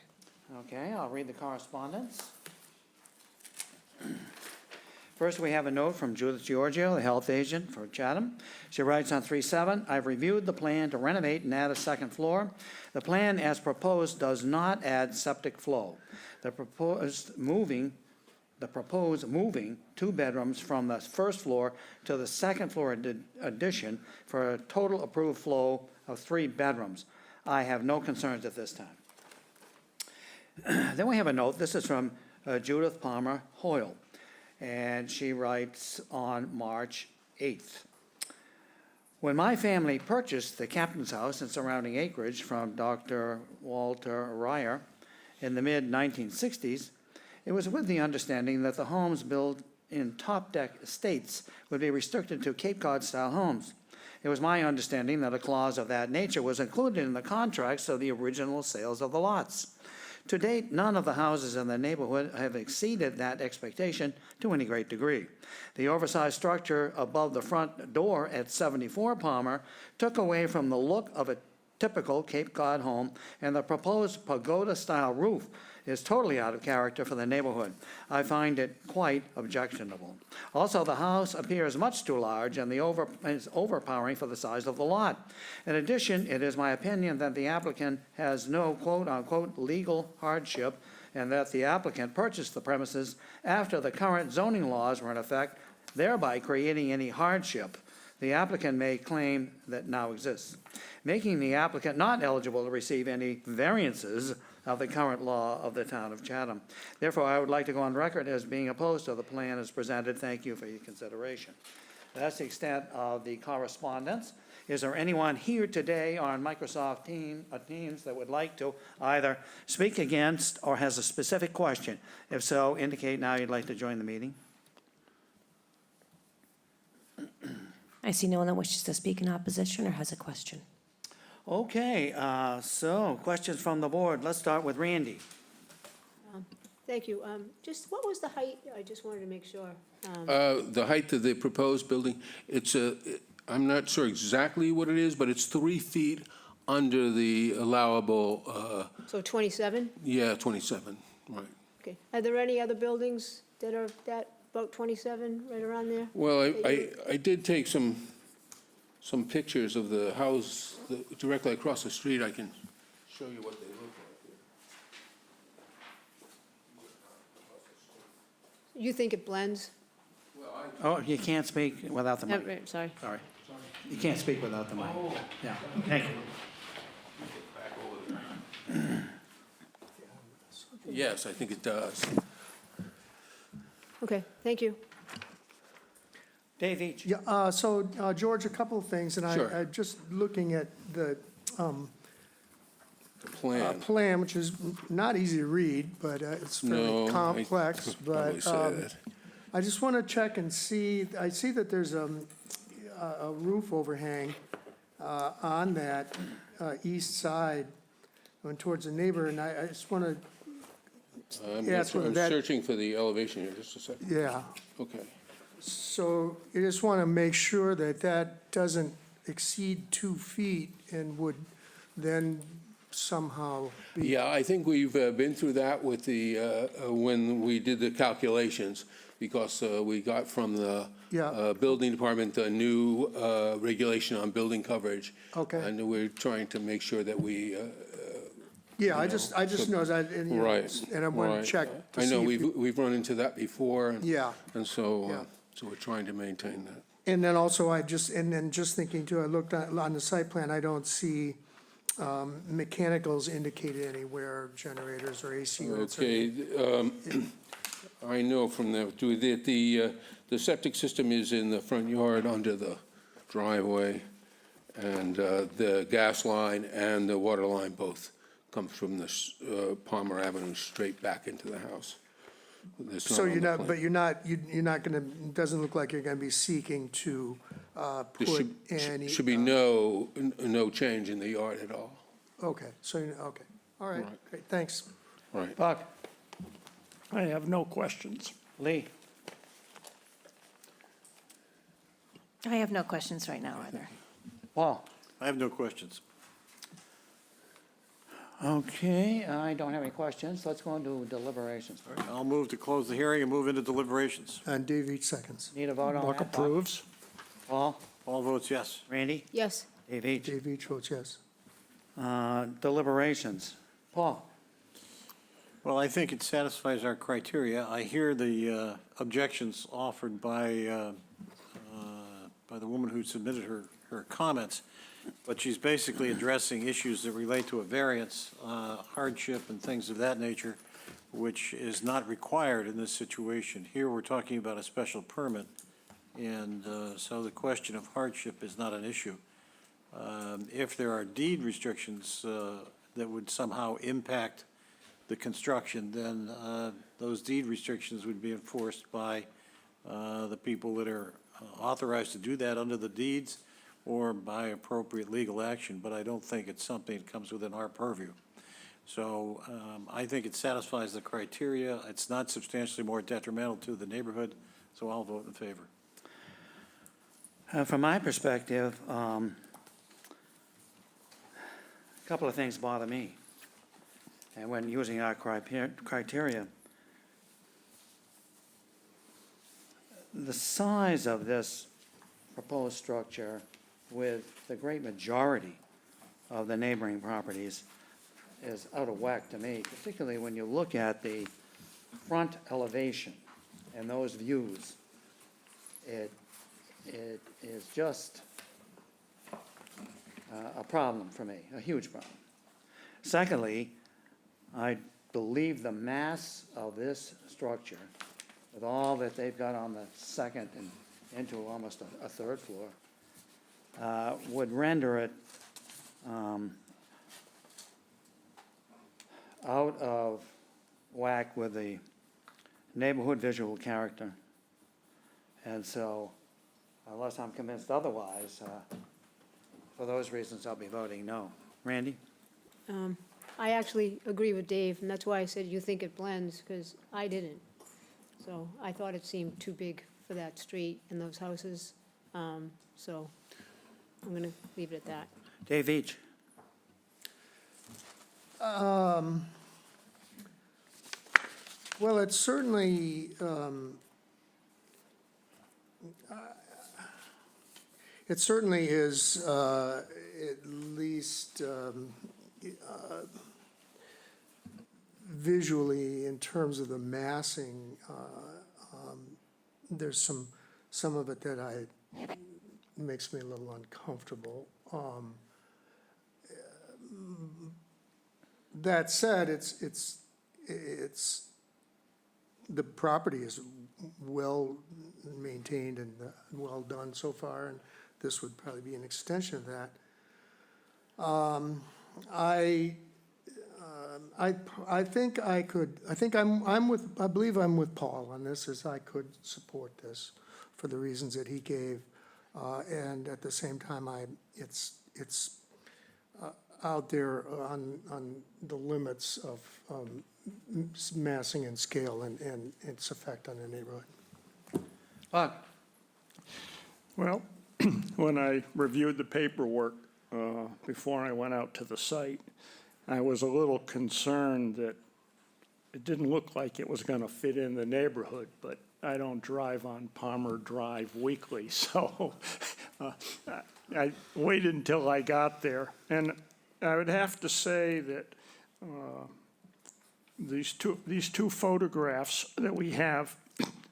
Okay, I'll read the correspondence. First, we have a note from Judith Giorgio, the health agent for Chatham. She writes on 3/7, "I've reviewed the plan to renovate and add a second floor. The plan as proposed does not add septic flow. The proposed moving 2 bedrooms from the first floor to the second floor addition for a total approved flow of 3 bedrooms. I have no concerns at this time." Then we have a note, this is from Judith Palmer Hoyle, and she writes on March 8th. "When my family purchased the Captain's House and surrounding acreage from Dr. Walter Ryer in the mid-1960s, it was with the understanding that the homes built in top-deck estates would be restricted to Cape Cod-style homes. It was my understanding that a clause of that nature was included in the contracts of the original sales of the lots. To date, none of the houses in the neighborhood have exceeded that expectation to any great degree. The oversized structure above the front door at 74 Palmer took away from the look of a typical Cape Cod home, and the proposed pagoda-style roof is totally out of character for the neighborhood. I find it quite objectionable. Also, the house appears much too large and is overpowering for the size of the lot. In addition, it is my opinion that the applicant has no quote-unquote legal hardship, and that the applicant purchased the premises after the current zoning laws were in effect, thereby creating any hardship the applicant may claim that now exists, making the applicant not eligible to receive any variances of the current law of the town of Chatham. Therefore, I would like to go on record as being opposed to the plan as presented. Thank you for your consideration." That's the extent of the correspondence. Is there anyone here today on Microsoft Teams that would like to either speak against or has a specific question? If so, indicate now you'd like to join the meeting. I see no one that wishes to speak in opposition or has a question. Okay, so questions from the board. Let's start with Randy. Thank you. Just, what was the height? I just wanted to make sure. The height of the proposed building, I'm not sure exactly what it is, but it's 3 feet under the allowable, So 27? 27, right. Okay. Are there any other buildings that are about 27, right around there? Well, I did take some pictures of the house directly across the street. I can show you what they look like here. You think it blends? Oh, you can't speak without the mic. Right, sorry. Sorry. You can't speak without the mic. Yeah, thank you. Yes, I think it does. Okay, thank you. Dave Each. Yeah, so, George, a couple of things, and Sure. I just looking at the The plan. plan, which is not easy to read, but it's No, fairly I complex, probably but say that. I just want to check and see, I see that there's a roof overhang on that east side going towards the neighbor, and I just want to, I'm yeah, not it's sure. whether I'm that- searching for the elevation here, just a second. yeah, Okay. So you just want to make sure that that doesn't exceed 2 feet and would then somehow be, Yeah, I think we've been through that with the, when we did the calculations, because we got from the Yeah. building department a new regulation on building coverage. Okay. And we're trying to make sure that we, yeah, I just noticed that, and, you know, right. and I want right. to check to I see know, if we've, you- we've run into that before. Yeah. And so, Yeah. so we're trying to maintain that. And then also, and then just thinking too, I looked on the site plan, I don't see mechanicals indicated anywhere, generators or AC units. Okay, I know from the septic system is in the front yard under the driveway, and the gas line and the water line both come from this Palmer Avenue straight back into the house. It's So on you're the not, plan. but you're not gonna, it doesn't look like you're gonna be seeking to There put any. should be no change in the yard at all. Okay, so, okay, all right, Right. great, thanks. Right. Buck, I have no questions. Lee, I have no questions right now either. Paul. I have no questions. Okay, I don't have any questions. Let's go into deliberations. I'll move to close the hearing and move into deliberations. And Dave, each seconds. Need a vote on Buck that? approves. Paul, All votes yes. Randy, Yes, Dave H. Dave each votes yes. Deliberations. Paul, Well, I think it satisfies our criteria. I hear the objections offered by the woman who submitted her comments, but she's basically addressing issues that relate to a variance, hardship, and things of that nature, which is not required in this situation. Here, we're talking about a special permit, and so the question of hardship is not an issue. If there are deed restrictions that would somehow impact the construction, then those deed restrictions would be enforced by the people that are authorized to do that under the deeds or by appropriate legal action, but I don't think it's something that comes within our purview. So I think it satisfies the criteria. It's not substantially more detrimental to the neighborhood, so I'll vote in favor. from my perspective, a couple of things bother me. And when using our criteria, the size of this proposed structure with the great majority of the neighboring properties is out of whack to me, particularly when you look at the front elevation and those views. It is just a problem for me, a huge problem. Secondly, I believe the mass of this structure, with all that they've got on the second and into almost a third floor, would render it out of whack with the neighborhood visual character. And so, unless I'm convinced otherwise, for those reasons, I'll be voting no. Randy? I actually agree with Dave, and that's why I said you think it blends, because I didn't. So I thought it seemed too big for that street and those houses. So I'm going to leave it at that. Dave Each? Well, it certainly, is at least visually, in terms of the massing, there's some of it that makes me a little uncomfortable. That said, it's the property is well maintained and well done so far, and this would probably be an extension of that. I think I believe I'm with Paul on this, as I could support this for the reasons that he gave. And at the same time, it's out there on the limits of massing and scale and its effect on the neighborhood. Buck? Well, when I reviewed the paperwork before I went out to the site, I was a little concerned that it didn't look like it was going to fit in the neighborhood, but I don't drive on Palmer Drive weekly, so I waited until I got there. And I would have to say that these two photographs that we have,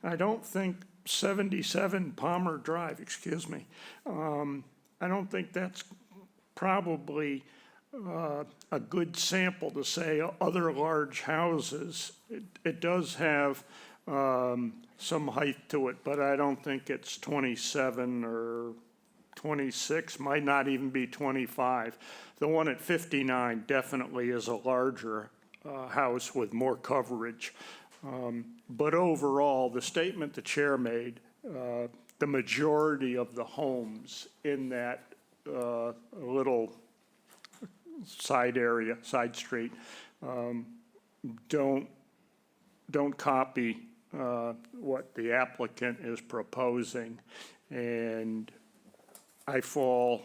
I don't think 77 Palmer Drive, excuse me, I don't think that's probably a good sample to say other large houses. It does have some height to it, but I don't think it's 27 or 26, might not even be 25. The one at 59 definitely is a larger house with more coverage. But overall, the statement the chair made, the majority of the homes in that little side area, side street, don't copy what the applicant is proposing. And I fall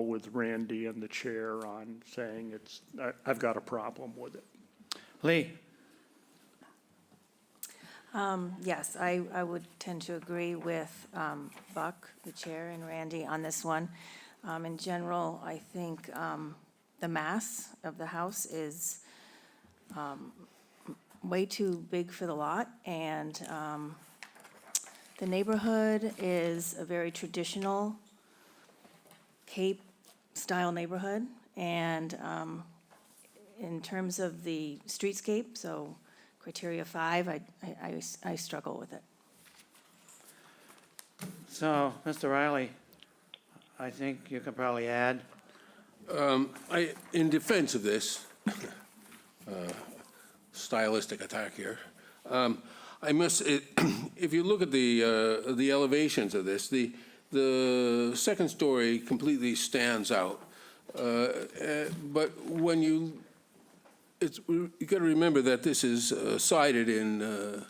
with Randy and the chair on saying I've got a problem with it. Lee? Yes, I would tend to agree with Buck, the chair, and Randy on this one. In general, I think the mass of the house is way too big for the lot, and the neighborhood is a very traditional Cape-style neighborhood, and in terms of the streetscape, so criteria 5, I struggle with it. So, Mr. Riley, I think you could probably add. In defense of this stylistic attack here, I must, if you look at the elevations of this, the second story completely stands out. But when you got to remember that this is sided in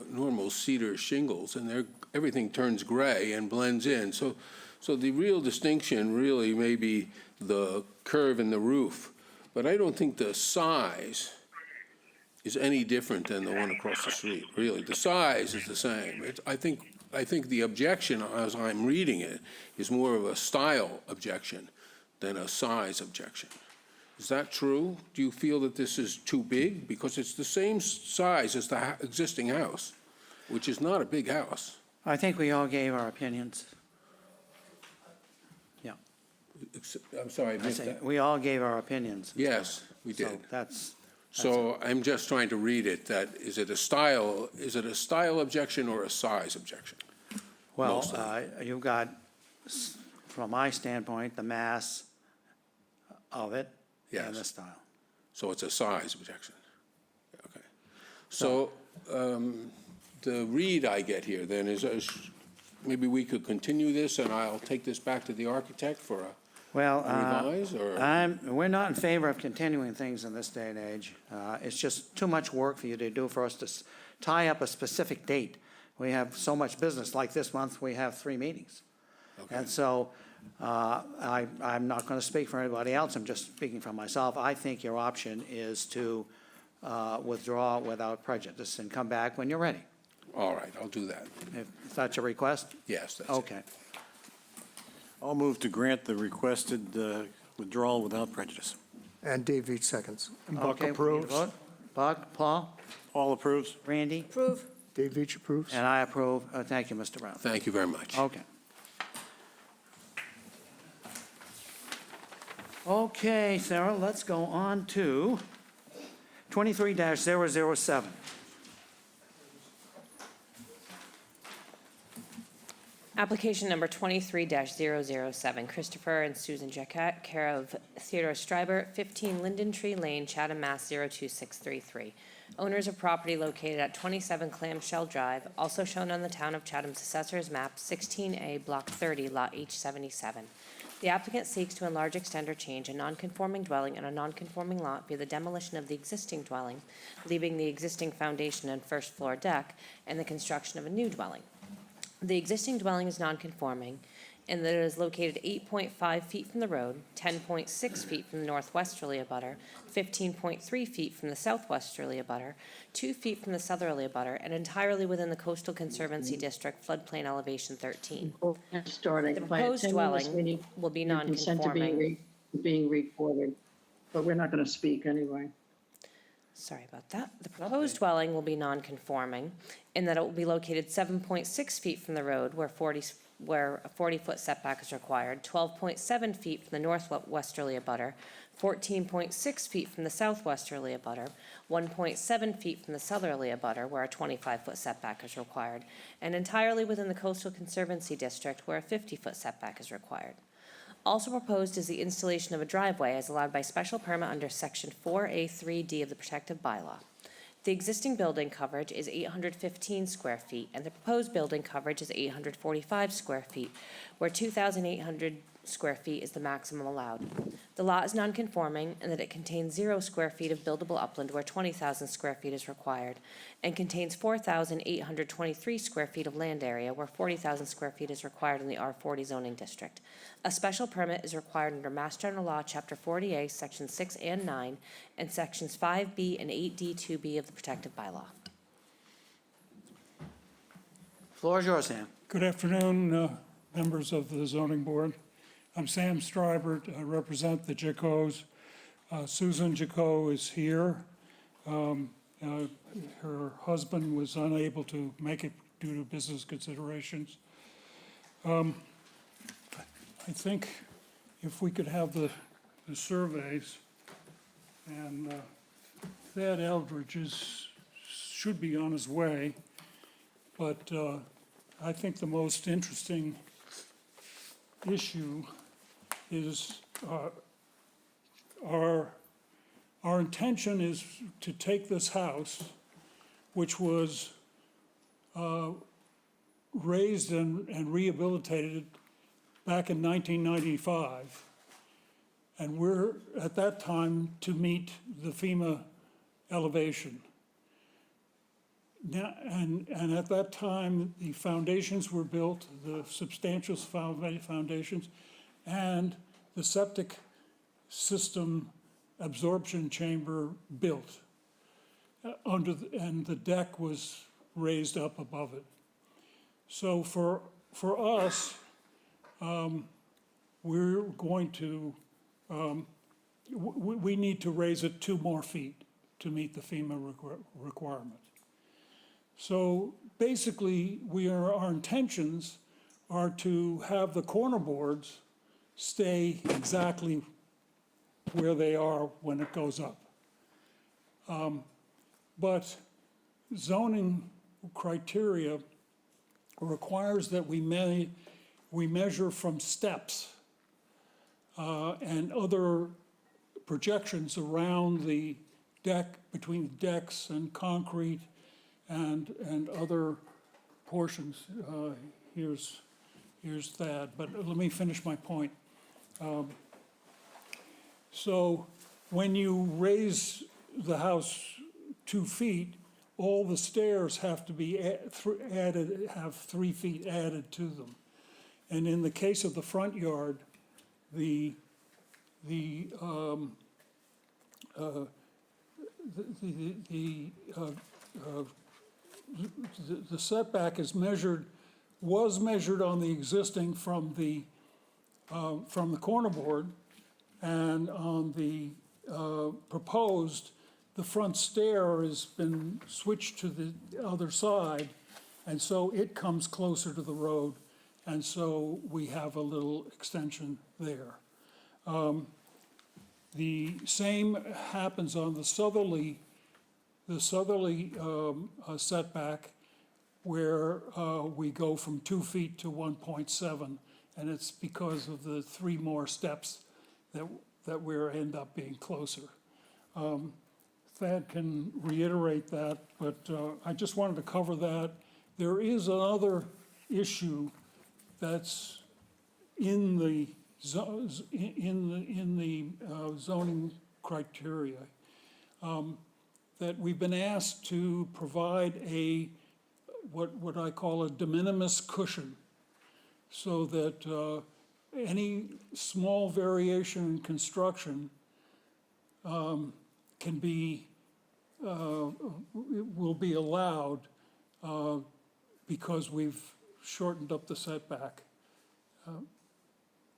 normal cedar shingles, and everything turns gray and blends in. So the real distinction really may be the curve in the roof, but I don't think the size is any different than the one across the street. Really, the size is the same. I think the objection, as I'm reading it, is more of a style objection than a size objection. Is that true? Do you feel that this is too big? Because it's the same size as the existing house, which is not a big house. I think we all gave our opinions. Yeah. I'm sorry, I I missed say, that. we all gave our opinions. Yes, we So did. that's So I'm just trying to read it, that is it a style objection or a size objection? well, mostly. you've got, from my standpoint, the mass of it and the Yes. style. So it's a size objection. Okay. So the read I get here then is maybe we could continue this and I'll take this back to the architect for a Well, revise, or? we're not in favor of continuing things in this day and age. It's just too much work for you to do for us to tie up a specific date. We have so much business, like this month, we have 3 meetings. Okay. And so I'm not going to speak for anybody else, I'm just speaking for myself. I think your option is to withdraw without prejudice and come back when you're ready. All right, I'll do that. If that's your request? Yes, that's it. Okay. I'll move to grant the requested withdrawal without prejudice. And Dave Veach seconds. And Buck Okay, we need to approves. vote. Buck, Paul, All approves? Randy, Approve. Dave Veach approves. and I approve. Thank you, Mr. Brown. Thank you very much. Okay. Okay, Sarah, let's go on to 23-007. Application number 23-007, Christopher and Susan Jacquette, care of Theodore Streiber, 15 Linden Tree Lane, Chatham, Mass. 02633. Owners of property located at 27 Clamshell Drive, also shown on the Town of Chatham's Assessor's Map, 16A, Block 30, Lot H77. The applicant seeks to enlarge, extend, or change a nonconforming dwelling and a nonconforming lot via the demolition of the existing dwelling, leaving the existing foundation and first floor deck, and the construction of a new dwelling. The existing dwelling is nonconforming in that it is located 8.5 feet from the road, 10.6 feet from the northwesterly abutter, 15.3 feet from the southwesterly abutter, 2 feet from the southerly abutter, and entirely within the Coastal Conservancy District floodplain elevation 13. Starting. The By proposed attending this dwelling meeting, will be you consent to nonconforming. being recorded, but we're not going to speak anyway. Sorry about that. The proposed dwelling will be non-conforming in that it will be located 7.6 feet from the road where a 40-foot setback is required, 12.7 feet from the northwesterly abutter, 14.6 feet from the southwesterly abutter, 1.7 feet from the southerly abutter where a 25-foot setback is required, and entirely within the Coastal Conservancy District where a 50-foot setback is required. Also proposed is the installation of a driveway as allowed by special permit under Section 4A3D of the Protective Bylaw. The existing building coverage is 815 square feet, and the proposed building coverage is 845 square feet, where 2,800 square feet is the maximum allowed. The lot is nonconforming in that it contains 0 square feet of buildable upland where 20,000 square feet is required, and contains 4,823 square feet of land area where 40,000 square feet is required in the R40 zoning district. A special permit is required under Mass General Law, Chapter 40A, Sections 6 and 9, and Sections 5B and 8D2B of the Protective Bylaw. Floor is yours, Sam. Good afternoon, members of the zoning board. I'm Sam Stribert. I represent the Jacos. Susan Jaco is here. Her husband was unable to make it due to business considerations. I think if we could have the surveys, and Thad Eldridge should be on his way, but I think the most interesting issue is our intention is to take this house, which was raised and rehabilitated back in 1995, and we're at that time to meet the FEMA elevation. Now, and at that time, the foundations were built, the substantial foundations, and the septic system absorption chamber built and the deck was raised up above it. So for us, we're going to, we need to raise it 2 more feet to meet the FEMA requirement. So basically, our intentions are to have the corner boards stay exactly where they are when it goes up. But zoning criteria requires that we measure from steps and other projections around the deck, between decks and concrete and other portions. Here's that, but let me finish my point. So when you raise the house 2 feet, all the stairs have to be added, have 3 feet added to them. And in the case of the front yard, the setback is was measured on the existing from the corner board, and on the proposed, the front stair has been switched to the other side, and so it comes closer to the road, and so we have a little extension there. The same happens on the southerly setback, where we go from 2 feet to 1.7, and it's because of the 3 more steps that we end up being closer. Thad can reiterate that, but I just wanted to cover that. There is another issue that's in the zoning criteria, that we've been asked to provide a what I call a de minimis cushion, so that any small variation in construction can be, will be allowed because we've shortened up the setback.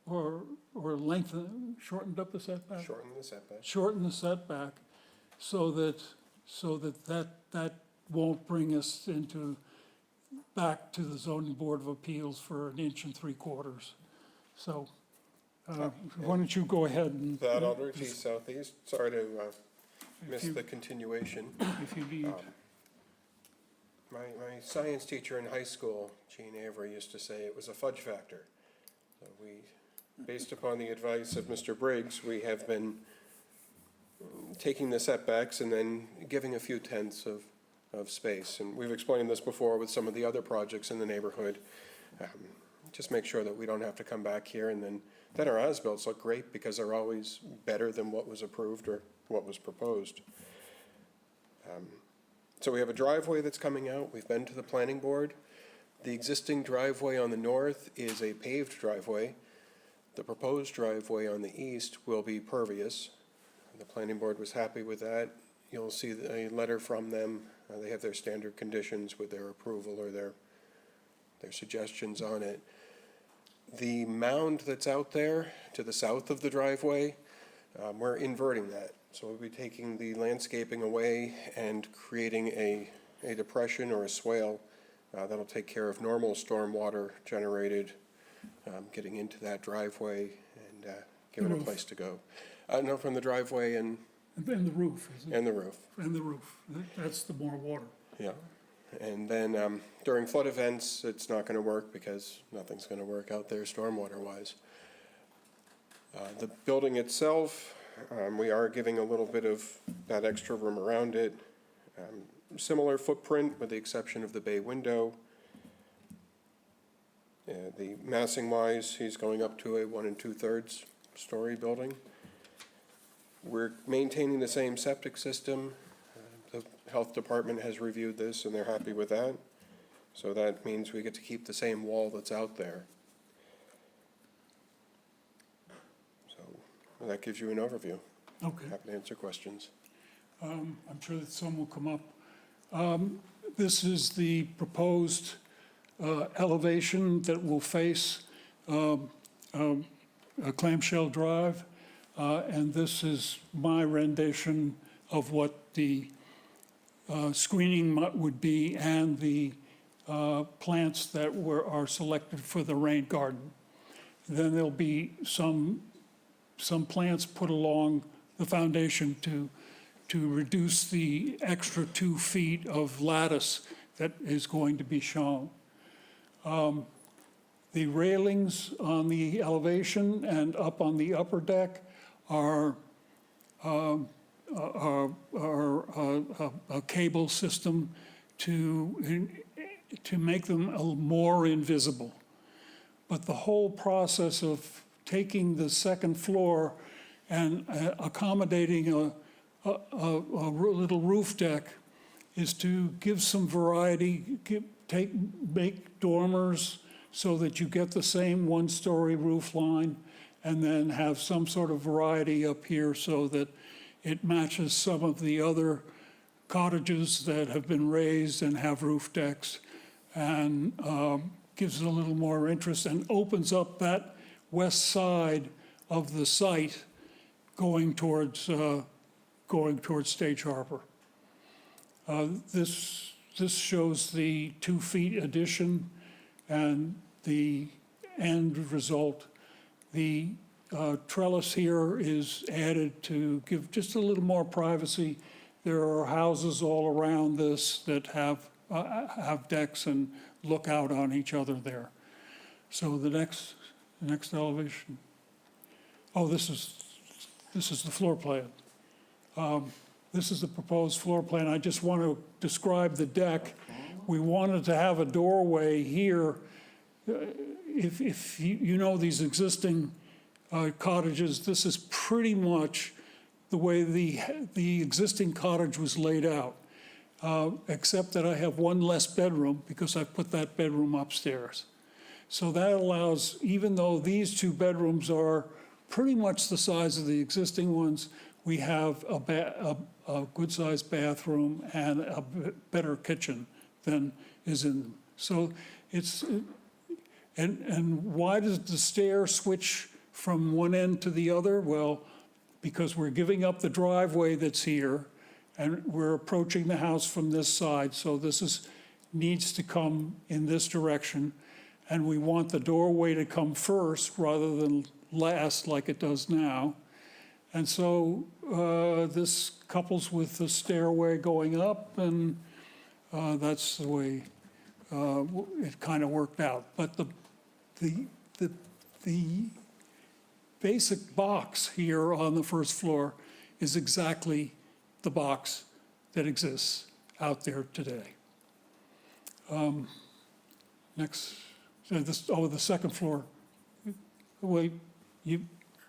Or lengthened, shortened up the setback? Shorten the setback. Shorten the setback so that won't bring us back to the zoning board of appeals for 1 3/4 inches. So, why don't you go ahead and, That Aldrich East Southeast, sorry to miss you- the continuation. if you need, My science teacher in high school, Gene Avery, used to say it was a fudge factor. So we, based upon the advice of Mr. Briggs, we have been taking the setbacks and then giving a few tenths of space. And we've explained this before with some of the other projects in the neighborhood. Just make sure that we don't have to come back here, and then our as-bills look great because they're always better than what was approved or what was proposed. So we have a driveway that's coming out. We've been to the planning board. The existing driveway on the north is a paved driveway. The proposed driveway on the east will be pervious. The planning board was happy with that. You'll see a letter from them. They have their standard conditions with their approval or their suggestions on it. The mound that's out there to the south of the driveway, we're inverting that. So we'll be taking the landscaping away and creating a depression or a swale that'll take care of normal stormwater generated, getting into that driveway and give it a place to go. No, from the driveway and the roof, is it? the roof, And the roof, that's the more water. yeah. And then during flood events, it's not going to work because nothing's going to work out there stormwater-wise. The building itself, we are giving a little bit of that extra room around it. Similar footprint with the exception of the bay window. The massing-wise, he's going up to a 1 2/3 story building. We're maintaining the same septic system. The health department has reviewed this and they're happy with that. So that means we get to keep the same wall that's out there. So that gives you an overview. Okay. Happy to answer questions. I'm sure that some will come up. This is the proposed elevation that will face a clamshell drive, and this is my rendition of what the screening would be and the plants that are selected for the rain garden. Then there'll be some plants put along the foundation to reduce the extra 2 feet of lattice that is going to be shown. The railings on the elevation and up on the upper deck are a cable system to make them more invisible. But the whole process of taking the second floor and accommodating a little roof deck is to give some variety, make dormers so that you get the same 1-story roof line, and then have some sort of variety up here so that it matches some of the other cottages that have been raised and have roof decks, and gives it a little more interest and opens up that west side of the site going towards Stage Harbor. This shows the 2 feet addition and the end result. The trellis here is added to give just a little more privacy. There are houses all around this that have decks and look out on each other there. So the next elevation. Oh, this is the floor plan. This is the proposed floor plan. I just want to describe the deck. We wanted to have a doorway here. If you know these existing cottages, this is pretty much the way the existing cottage was laid out. except that I have one less bedroom because I put that bedroom upstairs. So that allows, even though these two bedrooms are pretty much the size of the existing ones, we have a good-sized bathroom and a better kitchen than is in them. So it's, and why does the stair switch from one end to the other? Well, because we're giving up the driveway that's here, and we're approaching the house from this side, so this needs to come in this direction, and we want the doorway to come first rather than last like it does now. And so this couples with the stairway going up, and that's the way it kind of worked out. But the basic box here on the first floor is exactly the box that exists out there today. Next, the second floor. Wait,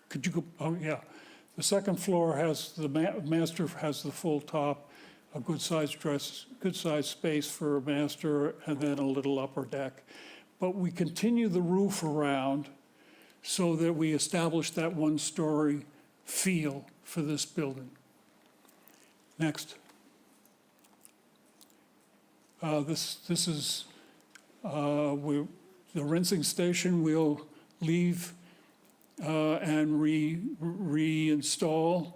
could you go, oh yeah. The second floor has, the master has the full top, a good-sized space for a master, and then a little upper deck. But we continue the roof around so that we establish that one-story feel for this building. Next. This is the rinsing station. We'll leave and reinstall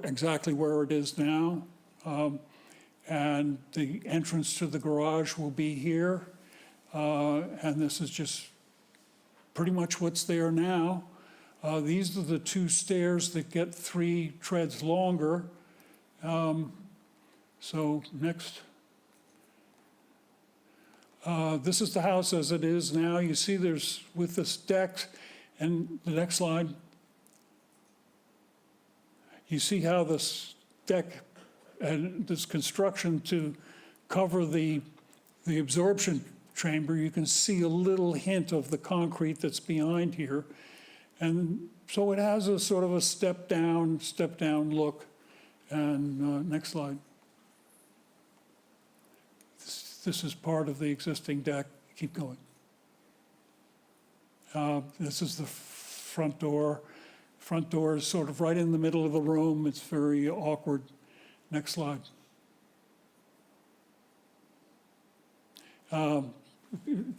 exactly where it is now. And the entrance to the garage will be here. And this is just pretty much what's there now. These are the two stairs that get 3 treads longer. So next. This is the house as it is now. You see there's, with this deck, and the next slide. You see how this deck and this construction to cover the absorption chamber, you can see a little hint of the concrete that's behind here. And so it has a sort of a step down look. And next slide. This is part of the existing deck. Keep going. This is the front door. Front door is sort of right in the middle of the room. It's very awkward. Next slide.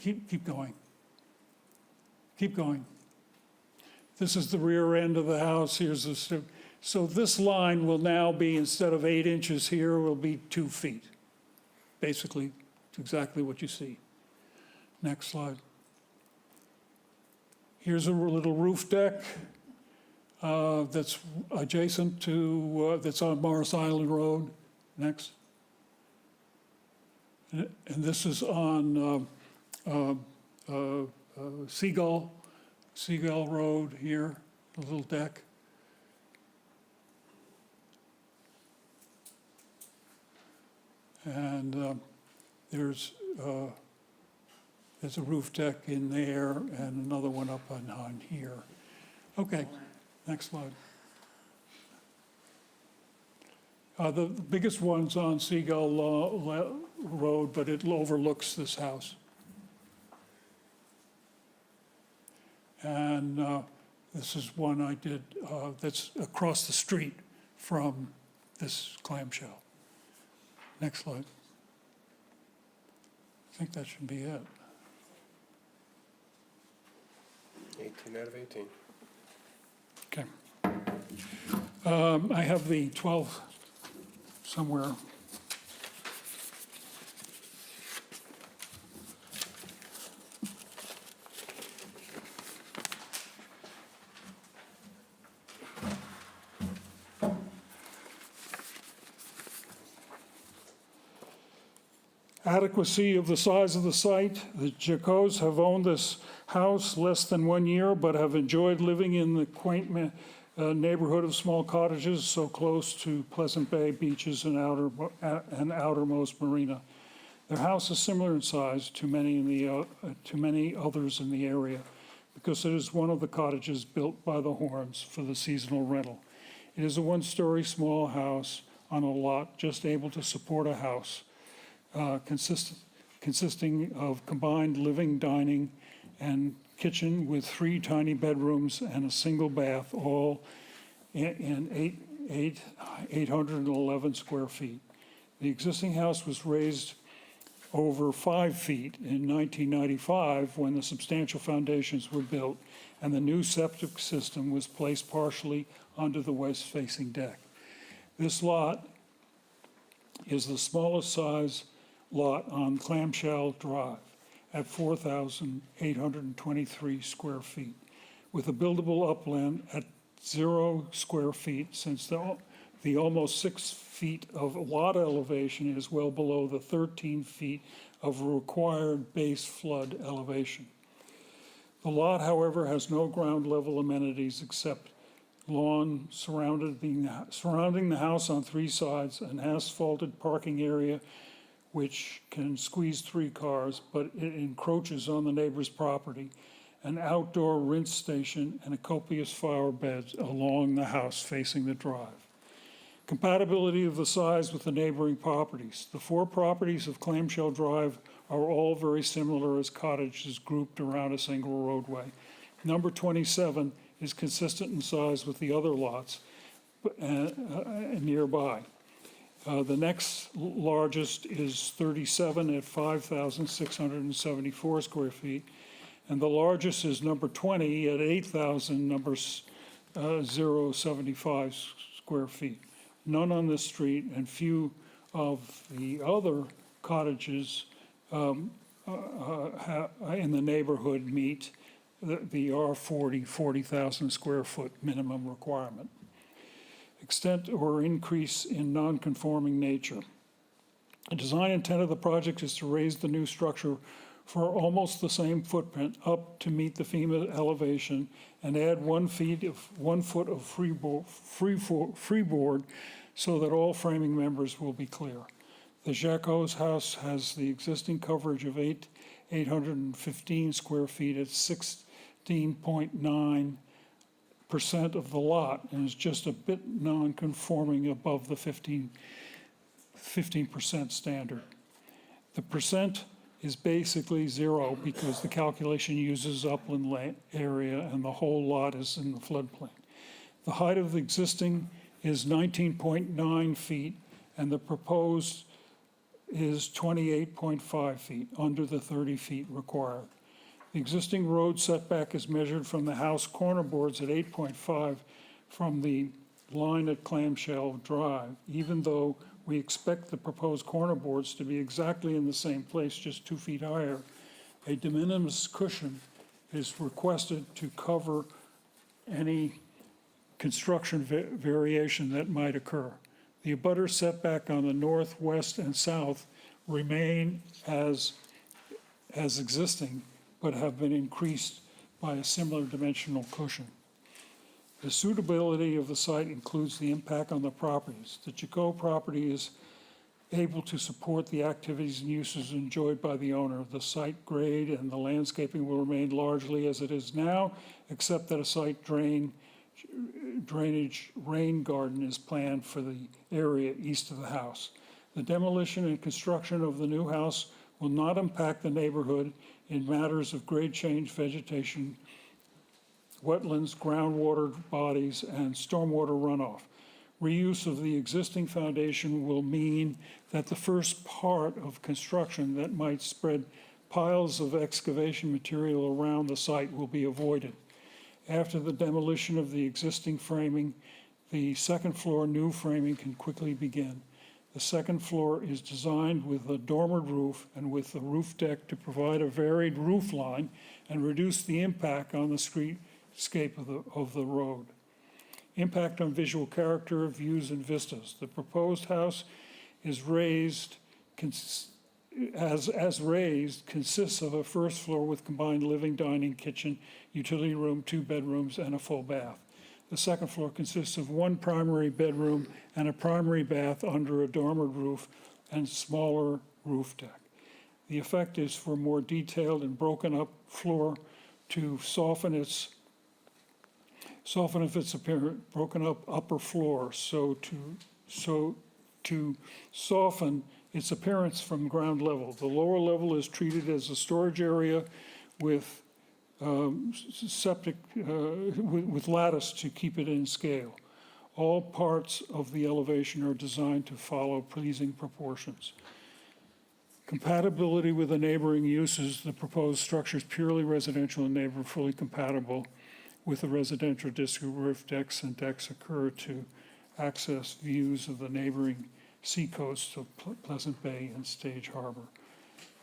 Keep going. Keep going. This is the rear end of the house. Here's the, so this line will now be, instead of 8 inches here, will be 2 feet. Basically, it's exactly what you see. Next slide. Here's a little roof deck that's adjacent to, that's on Morris Island Road. Next. And this is on Seagull Road here, a little deck. And there's a roof deck in there and another one up on here. Okay, next slide. The biggest one's on Seagull Road, but it overlooks this house. And this is one I did that's across the street from this clamshell. Next slide. I think that should be it. 18 out of 18. Okay. I have the 12 somewhere. Adequacy of the size of the site. The Jacots have owned this house less than 1 year, but have enjoyed living in the quaint neighborhood of small cottages so close to Pleasant Bay beaches and outermost marina. Their house is similar in size to many others in the area because it is one of the cottages built by the Horns for the seasonal rental. It is a one-story small house on a lot just able to support a house, consisting of combined living, dining, and kitchen with 3 tiny bedrooms and a single bath, all in 811 square feet. The existing house was raised over 5 feet in 1995 when the substantial foundations were built and the new septic system was placed partially under the west-facing deck. This lot is the smallest size lot on Clamshell Drive at 4,823 square feet, with a buildable upland at 0 square feet, since the almost 6 feet of lot elevation is well below the 13 feet of required base flood elevation. The lot, however, has no ground level amenities except lawn surrounding the house on 3 sides, an asphalted parking area which can squeeze 3 cars, but it encroaches on the neighbor's property, an outdoor rinse station, and a copious flower beds along the house facing the drive. Compatibility of the size with the neighboring properties. The 4 properties of Clamshell Drive are all very similar as cottages grouped around a single roadway. Number 27 is consistent in size with the other lots nearby. The next largest is 37 at 5,674 square feet, and the largest is number 20 at 8,075 square feet. None on this street, and few of the other cottages in the neighborhood meet the R40, 40,000 square foot minimum requirement. Extent or increase in non-conforming nature. The design intent of the project is to raise the new structure for almost the same footprint up to meet the FEMA elevation and add 1 foot of freeboard so that all framing members will be clear. The Jaco's house has the existing coverage of 815 square feet at 16.9% of the lot and is just a bit non-conforming above the 15% standard. The percent is basically 0 because the calculation uses upland area and the whole lot is in the floodplain. The height of the existing is 19.9 feet and the proposed is 28.5 feet, under the 30 feet required. The existing road setback is measured from the house corner boards at 8.5 from the line at Clamshell Drive, even though we expect the proposed corner boards to be exactly in the same place, just 2 feet higher. A de minimis cushion is requested to cover any construction variation that might occur. The abutter setback on the north, west, and south remain as existing, but have been increased by a similar dimensional cushion. The suitability of the site includes the impact on the properties. The Jaco property is able to support the activities and uses enjoyed by the owner. The site grade and the landscaping will remain largely as it is now, except that a site drainage rain garden is planned for the area east of the house. The demolition and construction of the new house will not impact the neighborhood in matters of grade change, vegetation, wetlands, groundwater bodies, and stormwater runoff. Reuse of the existing foundation will mean that the first part of construction that might spread piles of excavation material around the site will be avoided. After the demolition of the existing framing, the second floor new framing can quickly begin. The second floor is designed with a dormered roof and with the roof deck to provide a varied roof line and reduce the impact on the streetscape of the road. Impact on visual character, views, and vistas. The proposed house is raised, consists of a first floor with combined living, dining, kitchen, utility room, 2 bedrooms, and a full bath. The second floor consists of 1 primary bedroom and a primary bath under a dormered roof and smaller roof deck. The effect is for more detailed and broken up floor to soften its appearance, broken up upper floor, so to soften its appearance from ground level. The lower level is treated as a storage area with septic, with lattice to keep it in scale. All parts of the elevation are designed to follow pleasing proportions. Compatibility with the neighboring uses, the proposed structure is purely residential in neighbor, fully compatible with the residential district. Roof decks and decks occur to access views of the neighboring seacoasts of Pleasant Bay and Stage Harbor.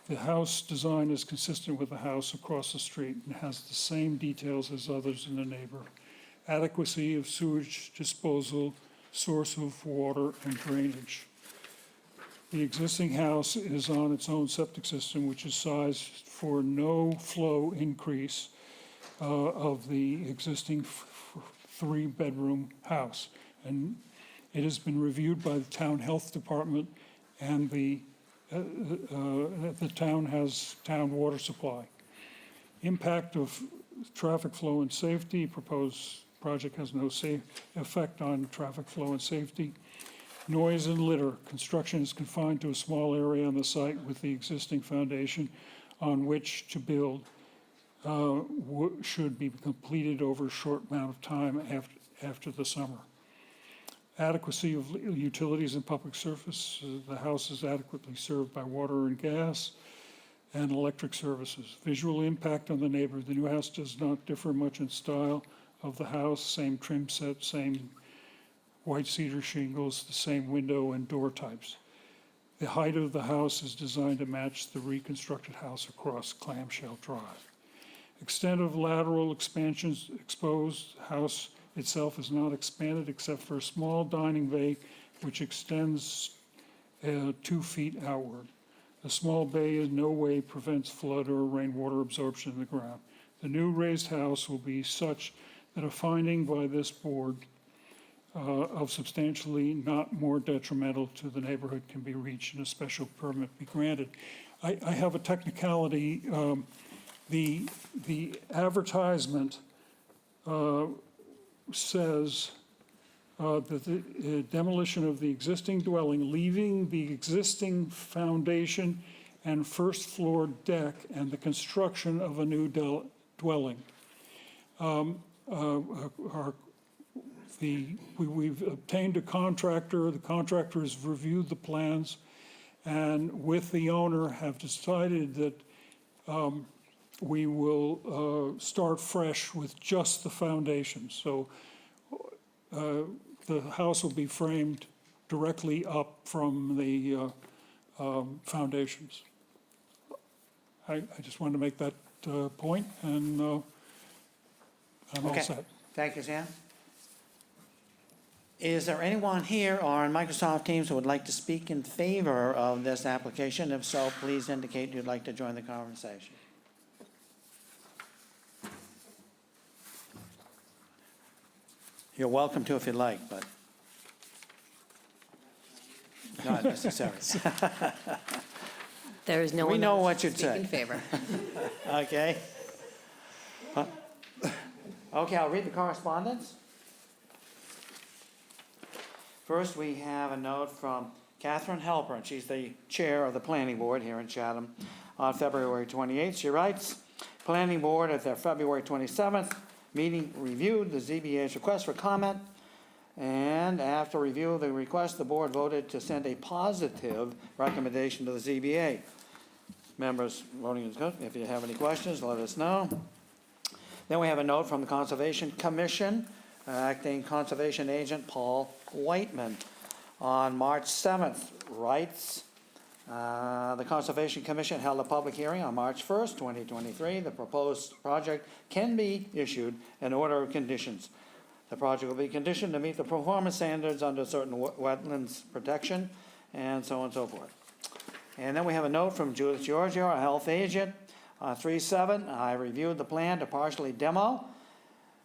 The house design is consistent with the house across the street and has the same details as others in the neighborhood. Adequacy of sewage disposal, source of water, and drainage. The existing house is on its own septic system, which is sized for no flow increase of the existing three-bedroom house. And it has been reviewed by the town health department, and the town has town water supply. Impact of traffic flow and safety. Proposed project has no effect on traffic flow and safety. Noise and litter. Construction is confined to a small area on the site with the existing foundation on which to build should be completed over a short amount of time after the summer. Adequacy of utilities and public service. The house is adequately served by water and gas and electric services. Visual impact on the neighborhood. The new house does not differ much in style of the house. Same trim set, same white cedar shingles, the same window and door types. The height of the house is designed to match the reconstructed house across Clamshell Drive. Extent of lateral expansions exposed. House itself is not expanded except for a small dining bay which extends 2 feet outward. The small bay in no way prevents flood or rainwater absorption in the ground. The new raised house will be such that a finding by this board of substantially not more detrimental to the neighborhood can be reached and a special permit be granted. I have a technicality. The advertisement says that the demolition of the existing dwelling, leaving the existing foundation and first floor deck and the construction of a new dwelling. We've obtained a contractor. The contractor has reviewed the plans, and with the owner have decided that we will start fresh with just the foundation. So the house will be framed directly up from the foundations. I just wanted to make that point, and I'm all Okay. set. Thank you, Sam. Is there anyone here or on Microsoft Teams who would like to speak in favor of this application? If so, please indicate you'd like to join the conversation. You're welcome to if you'd like, but not necessary. There is no We one know else what to you'd speak say. in favor. Okay. Okay, I'll read the correspondence. First, we have a note from Catherine Halpern. She's the chair of the planning board here in Chatham on February 28th. She writes, Planning board at their February 27th meeting reviewed the ZBA's request for comment, and after review of the request, the board voted to send a positive recommendation to the ZBA. Members, voting is good. If you have any questions, let us know. Then we have a note from the Conservation Commission, acting conservation agent Paul Whiteman. On March 7th, writes, the Conservation Commission held a public hearing on March 1st, 2023. The proposed project can be issued an order of conditions. The project will be conditioned to meet the performance standards under certain wetlands protection, and so on and so forth. And then we have a note from Judith Giorgio, our health agent. 3/7, I reviewed the plan to partially demo.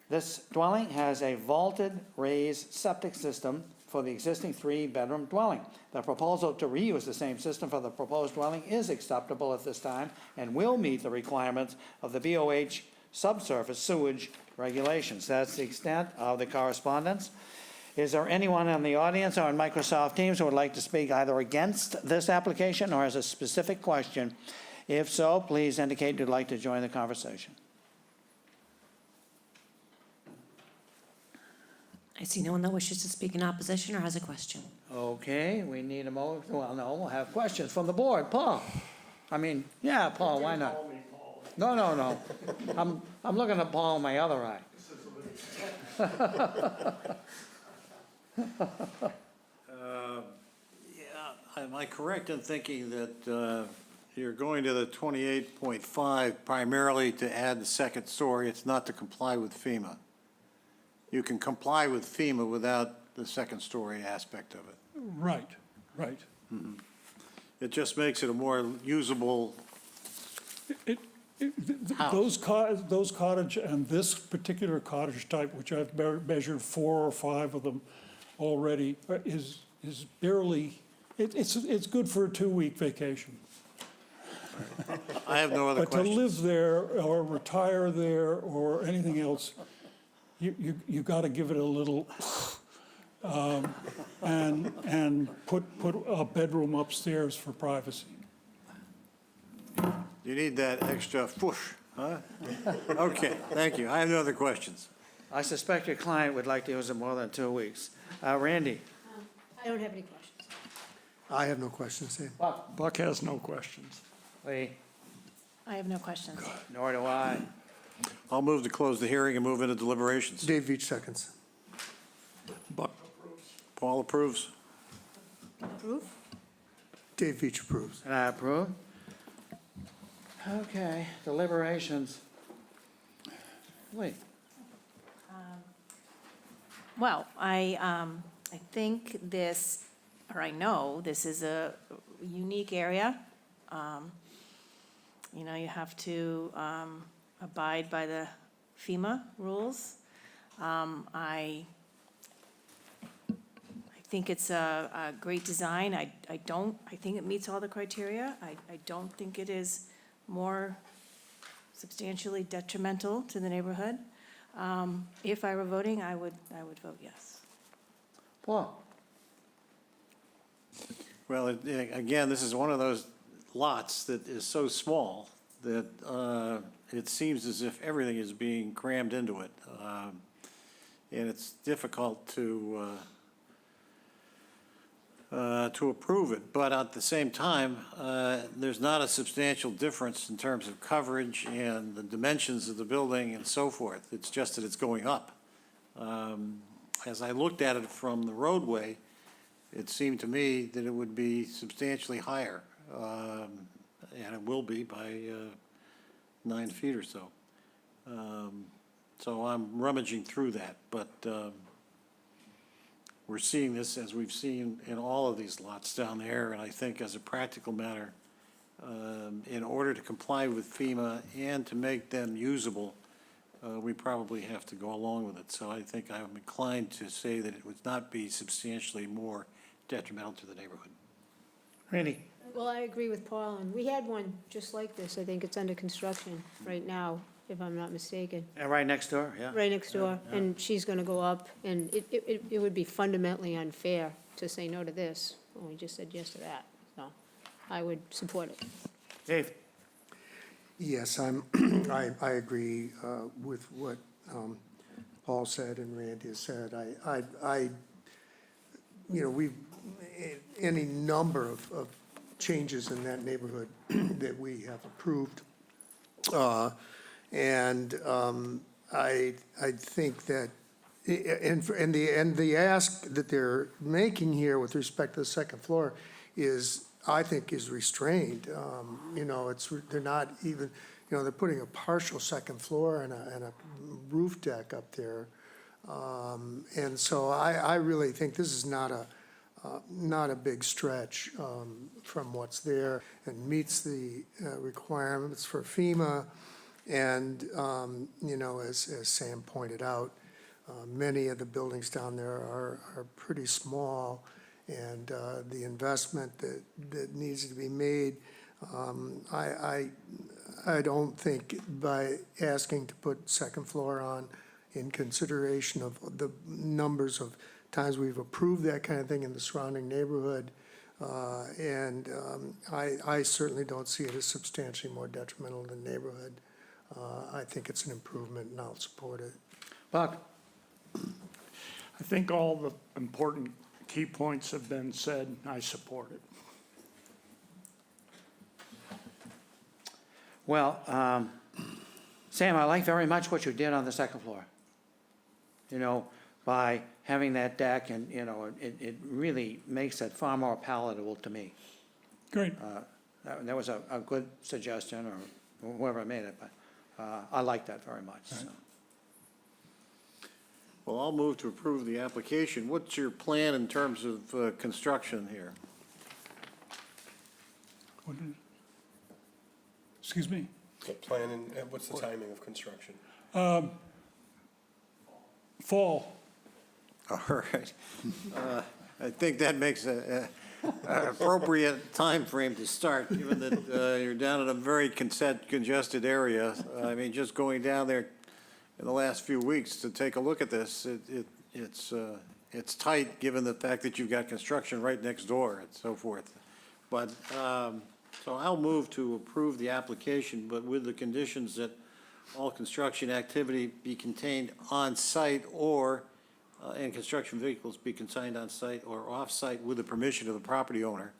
This dwelling has a vaulted raised septic system for the existing 3-bedroom dwelling. The proposal to reuse the same system for the proposed dwelling is acceptable at this time and will meet the requirements of the BOH subsurface sewage regulations. That's the extent of the correspondence. Is there anyone in the audience or on Microsoft Teams who would like to speak either against this application or as a specific question? If so, please indicate you'd like to join the conversation. I see no one that wishes to speak in opposition or has a question. Okay, we need a well, no, we'll have questions from the board. Paul? I mean, yeah, Paul, why not? No. I'm looking at Paul in my other eye. Am I correct in thinking that you're going to the 28.5 primarily to add the second story? It's not to comply with FEMA? You can comply with FEMA without the second story aspect of it. Right. It just makes it a more usable Those cottage and this particular cottage type, which I've measured 4 or 5 of them already, is barely, it's good for a 2-week vacation. I have no other But to questions. live there or retire there or anything else, you got to give it a little, and put a bedroom upstairs for privacy. You need that extra push, huh? Okay, thank you. I have no other questions. I suspect your client would like to use it more than 2 weeks. Randy? I don't have any questions. I have no questions, Dave. Buck has no questions. Lee? I have no questions. Nor do I. I'll move to close the hearing and move into deliberations. Dave Veach seconds. Buck, Paul approves. Approve? Dave Veach approves. And I approve. Okay, deliberations. Lee? Well, I think this, or I know this is a unique area. You have to abide by the FEMA rules. I think it's a great design. I think it meets all the criteria. I don't think it is more substantially detrimental to the neighborhood. If I were voting, I would vote yes. Paul? Well, again, this is one of those lots that is so small that it seems as if everything is being crammed into it. And it's difficult to approve it. But at the same time, there's not a substantial difference in terms of coverage and the dimensions of the building and so forth. It's just that it's going up. As I looked at it from the roadway, it seemed to me that it would be substantially higher, and it will be by 9 feet or so. So I'm rummaging through that, but we're seeing this as we've seen in all of these lots down there, and I think as a practical matter, in order to comply with FEMA and to make them usable, we probably have to go along with it. So I think I'm inclined to say that it would not be substantially more detrimental to the neighborhood. Randy? Well, I agree with Paul, and we had one just like this. I think it's under construction right now, if I'm not mistaken. And right next door, yeah. Right next door, and she's gonna go up, and it would be fundamentally unfair to say no to this, when we just said yes to that. So I would support it. Dave? Yes, I agree with what Paul said and Randy has said. We've, any number of changes in that neighborhood that we have approved. And I think that, and the ask that they're making here with respect to the second floor is, I think, is restrained. They're not even, they're putting a partial second floor and a roof deck up there. And so I really think this is not a big stretch from what's there, and meets the requirements for FEMA. And, as Sam pointed out, many of the buildings down there are pretty small, and the investment that needs to be made, I don't think by asking to put second floor on in consideration of the numbers of times we've approved that kind of thing in the surrounding neighborhood, and I certainly don't see it as substantially more detrimental to the neighborhood. I think it's an improvement, and I'll support it. Buck? I think all the important key points have been said. I support it. Well, Sam, I like very much what you did on the second floor. You know, by having that deck, and, you know, it really makes it far more palatable to me. Great. That was a good suggestion, or whoever made it, but I like that very much, so. Well, I'll move to approve the application. What's your plan in terms of construction here? What did- Excuse me? The plan and what's the timing of construction? Fall. All right. I think that makes an appropriate time frame to start, given that you're down in a very congested area. I mean, just going down there in the last few weeks to take a look at this, it's tight, given the fact that you've got construction right next door and so forth. But, so I'll move to approve the application, but with the conditions that all construction activity be contained on-site or, and construction vehicles be consigned on-site or off-site with the permission of the property owner.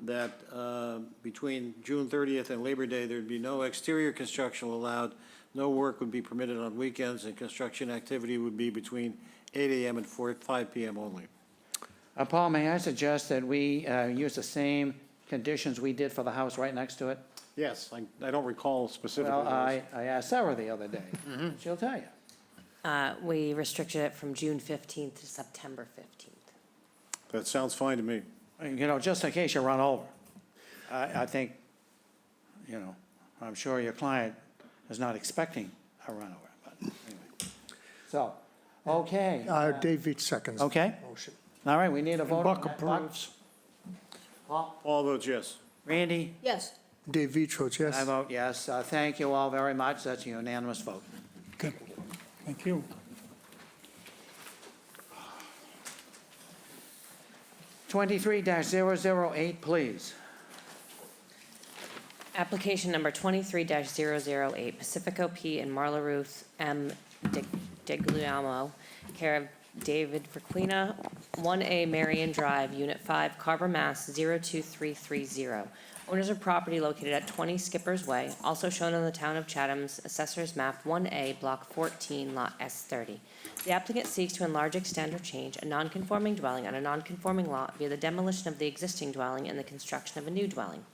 That between June 30th and Labor Day, there'd be no exterior construction allowed, no work would be permitted on weekends, and construction activity would be between 8 a.m. and 5 p.m. only. Paul, may I suggest that we use the same conditions we did for the house right next to it? Yes, I don't recall specifically. Well, I asked Sarah the other day. She'll tell you. We restricted it from June 15th to September 15th. That sounds fine to me. You know, just in case you run over. I think, you know, I'm sure your client is not expecting a run over, but anyway. So, okay. Dave Veach seconds. Okay. Motion. All right, we need a vote on Buck that. approves. Paul? All votes yes. Randy? Yes. Dave Veach votes yes. I vote yes. Thank you all very much. That's a unanimous vote. Good. Thank you. '23 008, please. Application number 23-008, Pacifico P. and Marla Ruth M. DeGuglielmo, care of David Verquina, 1A Marion Drive, Unit 5, Carver, Mass. 02330. Owners of property located at 20 Skippers Way, also shown on the Town of Chatham's Assessor's Map 1A, Block 14, Lot S30. The applicant seeks to enlarge, extend, or change a non-conforming dwelling on a non-conforming lot via the demolition of the existing dwelling and the construction of a new dwelling.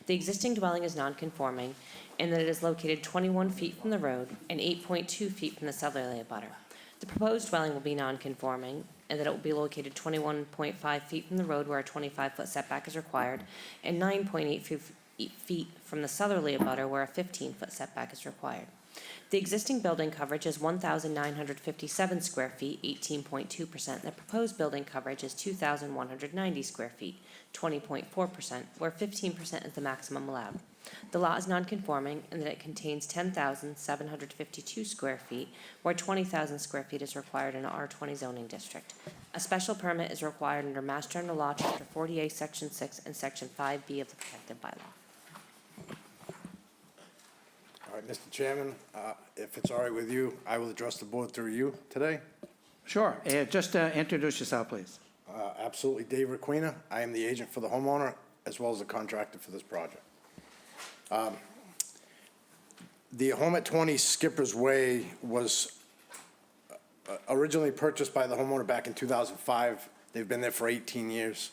The existing dwelling is non-conforming in that it is located 21 feet from the road and 8.2 feet from the southerly abutter. The proposed dwelling will be non-conforming and that it will be located 21.5 feet from the road where a 25-foot setback is required and 9.8 feet from the southerly abutter where a 15-foot setback is required. The existing building coverage is 1,957 square feet, 18.2%. The proposed building coverage is 2,190 square feet, 20.4%, where 15% is the maximum allowed. The lot is non-conforming in that it contains 10,752 square feet, where 20,000 square feet is required in an R20 zoning district. A special permit is required under Mass General Law, Chapter 48, Section 6, and Section 5B of the Protective Bylaw. All right, Mr. Chairman, if it's all right with you, I will address the board through you today. Sure. Just introduce yourself, please. Absolutely, Dave Requena. I am the agent for the homeowner as well as the contractor for this project. The home at 20 Skippers Way was originally purchased by the homeowner back in 2005. They've been there for 18 years.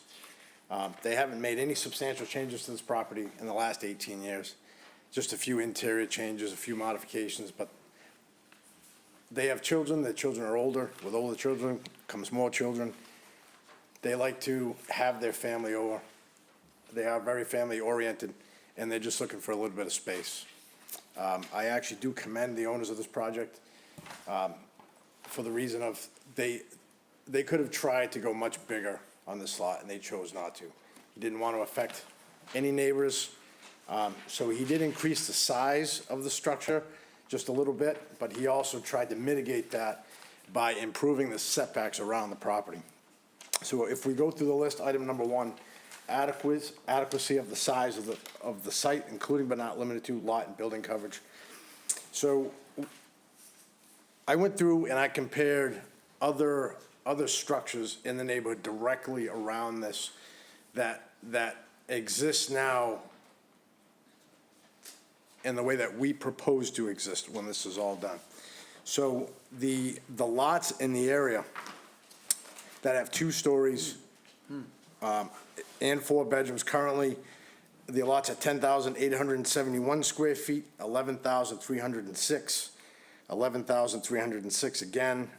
They haven't made any substantial changes to this property in the last 18 years. Just a few interior changes, a few modifications, but they have children. Their children are older. With older children comes more children. They like to have their family over. They are very family oriented, and they're just looking for a little bit of space. I actually do commend the owners of this project for the reason of they could have tried to go much bigger on this lot, and they chose not to. He didn't want to affect any neighbors, so he did increase the size of the structure just a little bit, but he also tried to mitigate that by improving the setbacks around the property. So if we go through the list, item number one, adequacy of the size of the site, including but not limited to lot and building coverage. So I went through and I compared other structures in the neighborhood directly around this that exists now in the way that we propose to exist when this is all done. So the lots in the area that have 2 stories and 4 bedrooms, currently the lots at 10,871 square feet, 11,306, 11,306 again,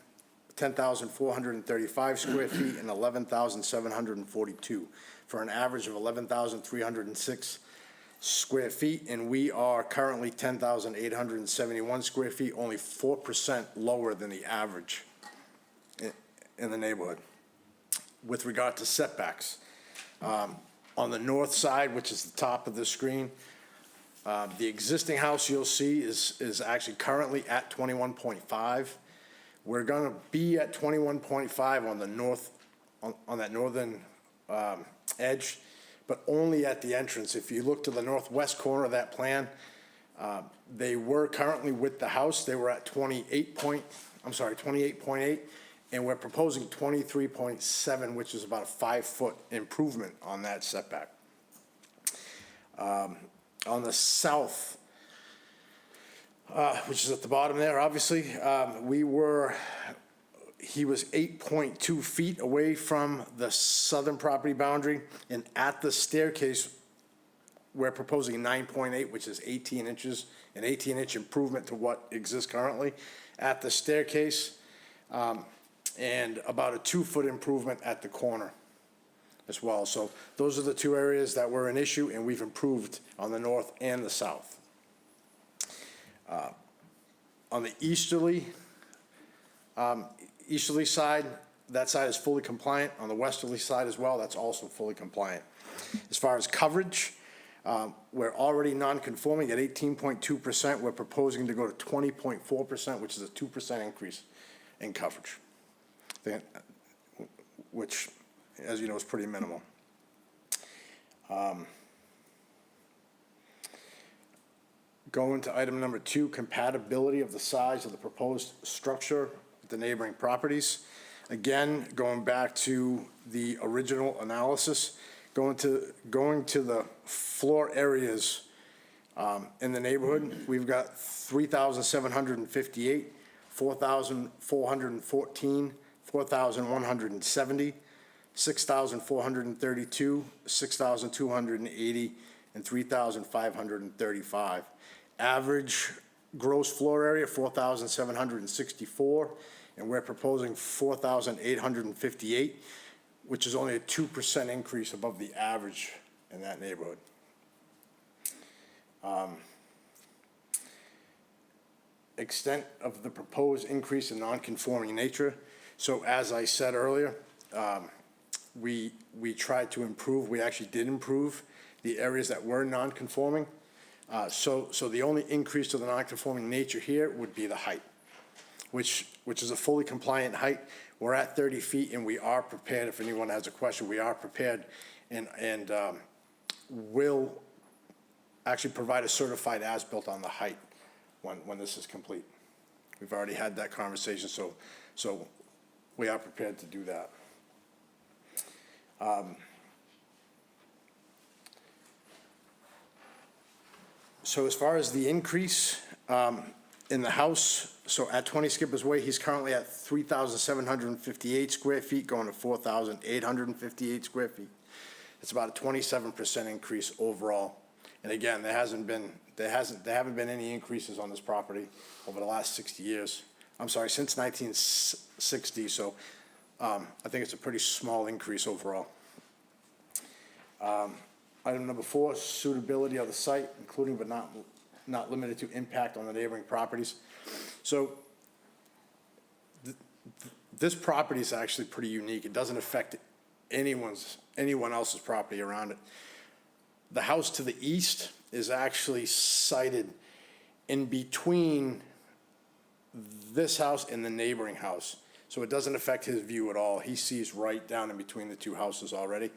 10,435 square feet, and 11,742, for an average of 11,306 square feet, and we are currently 10,871 square feet, only 4% lower than the average in the neighborhood. With regard to setbacks, on the north side, which is the top of the screen, the existing house you'll see is actually currently at 21.5. We're gonna be at 21.5 on the north, on that northern edge, but only at the entrance. If you look to the northwest corner of that plan, they were currently with the house, they were at 28.8, and we're proposing 23.7, which is about a 5-foot improvement on that setback. On the south, which is at the bottom there, obviously, he was 8.2 feet away from the southern property boundary, and at the staircase, we're proposing 9.8, which is 18 inches, an 18-inch improvement to what exists currently at the staircase, and about a 2-foot improvement at the corner as well. So those are the 2 areas that were an issue, and we've improved on the north and the south. On the easterly side, that side is fully compliant. On the westerly side as well, that's also fully compliant. As far as coverage, we're already non-conforming at 18.2%. We're proposing to go to 20.4%, which is a 2% increase in coverage, which, as you know, is pretty minimal. Going to item number 2, compatibility of the size of the proposed structure with the neighboring properties. Again, going back to the original analysis, going to the floor areas in the neighborhood, we've got 3,758, 4,414, 4,170, 6,432, 6,280, and 3,535. Average gross floor area, 4,764, and we're proposing 4,858, which is only a 2% increase above the average in that neighborhood. Extent of the proposed increase in non-conforming nature. So as I said earlier, we tried to improve, we actually did improve the areas that were non-conforming. So the only increase to the non-conforming nature here would be the height, which is a fully compliant height. We're at 30 feet, and we are prepared, if anyone has a question, we are prepared and will actually provide a certified as-built on the height when this is complete. We've already had that conversation, so we are prepared to do that. So as far as the increase in the house, so at 20 Skippers Way, he's currently at 3,758 square feet, going to 4,858 square feet. It's about a 27% increase overall. And again, there haven't been any increases on this property over the last 60 years. I'm sorry, since 1960. So I think it's a pretty small increase overall. Item number 4, suitability of the site, including but not limited to impact on the neighboring properties. So this property is actually pretty unique. It doesn't affect anyone else's property around it. The house to the east is actually sited in between this house and the neighboring house. So it doesn't affect his view at all. He sees right down in between the two houses already.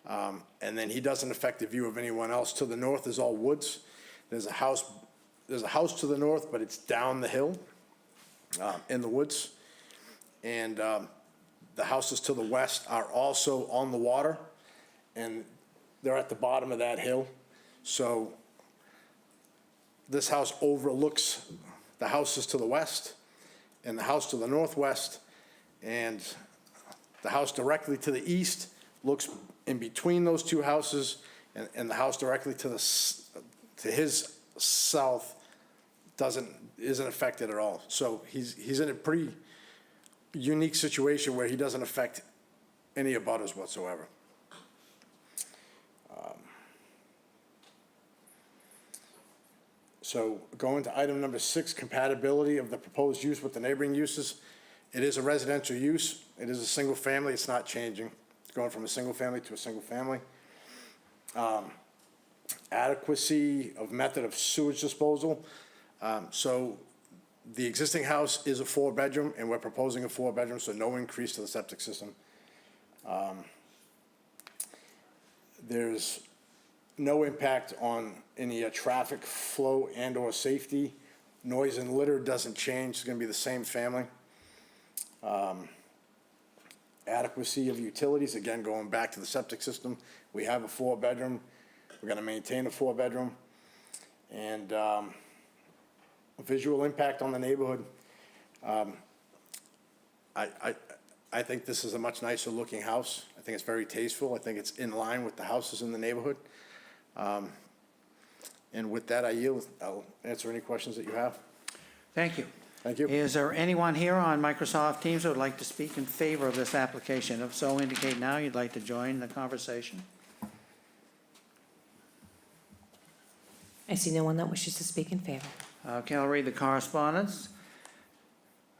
And then he doesn't affect the view of anyone else. To the north is all woods. There's a house to the north, but it's down the hill in the woods. And the houses to the west are also on the water, and they're at the bottom of that hill. So this house overlooks the houses to the west and the house to the northwest, and the house directly to the east looks in between those two houses, and the house directly to his south isn't affected at all. So he's in a pretty unique situation where he doesn't affect any abutters whatsoever. So going to item number 6, compatibility of the proposed use with the neighboring uses. It is a residential use. It is a single family. It's not changing. It's going from a single family to a single family. Adequacy of method of sewage disposal. So the existing house is a 4-bedroom, and we're proposing a 4-bedroom, so no increase to the septic system. There's no impact on any traffic flow and/or safety. Noise and litter doesn't change. It's going to be the same family. Adequacy of utilities, again, going back to the septic system. We have a 4-bedroom. We're going to maintain a 4-bedroom. And visual impact on the neighborhood. I think this is a much nicer looking house. I think it's very tasteful. I think it's in line with the houses in the neighborhood. And with that, I yield. I'll answer any questions that you have. Thank you. Thank you. Is there anyone here on Microsoft Teams who would like to speak in favor of this application? If so, indicate now you'd like to join the conversation. I see no one that wishes to speak in favor. Okay, I'll read the correspondence.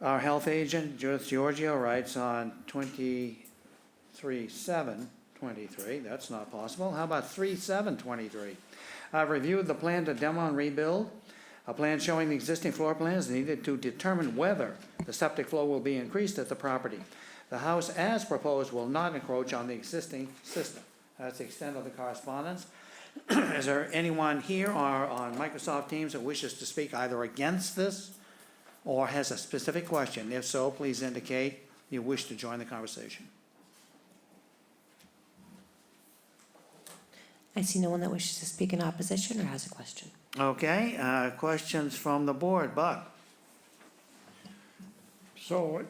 Our health agent, Judith Giorgio, writes on 23/7/23. That's not possible. How about 3/7/23? I've reviewed the plan to demo and rebuild. A plan showing the existing floor plan is needed to determine whether the septic flow will be increased at the property. The house as proposed will not encroach on the existing system. That's the extent of the correspondence. Is there anyone here or on Microsoft Teams that wishes to speak either against this or has a specific question? If so, please indicate you wish to join the conversation. I see no one that wishes to speak in opposition or has a question. Okay, questions from the board. Buck? So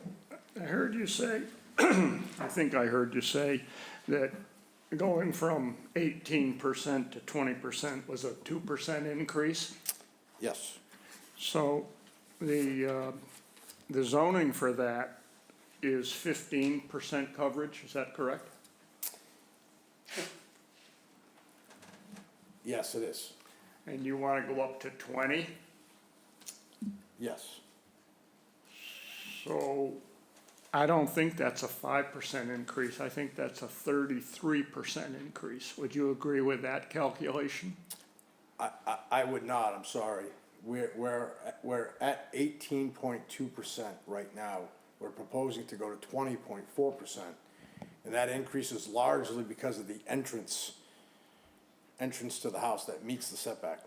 I heard you say, I think I heard you say that going from 18% to 20% was a 2% increase. Yes. So the zoning for that is 15% coverage, is that correct? Yes, it is. And you want to go up to 20? Yes. So I don't think that's a 5% increase. I think that's a 33% increase. Would you agree with that calculation? I would not, I'm sorry. We're at 18.2% right now. We're proposing to go to 20.4%. And that increase is largely because of the entrance to the house that meets the setback.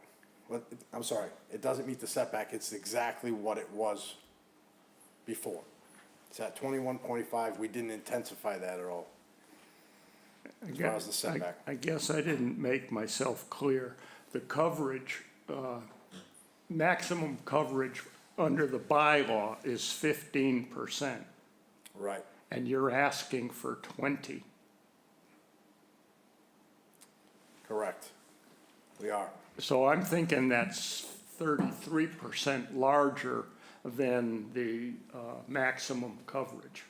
But, I'm sorry, it doesn't meet the setback. It's exactly what it was before. It's at 21.5. We didn't intensify that at all. As far as the setback. I guess I didn't make myself clear. The coverage, maximum coverage under the bylaw is 15%, Right. and you're asking for 20. Correct. We are. So I'm thinking that's 33% larger than the maximum coverage.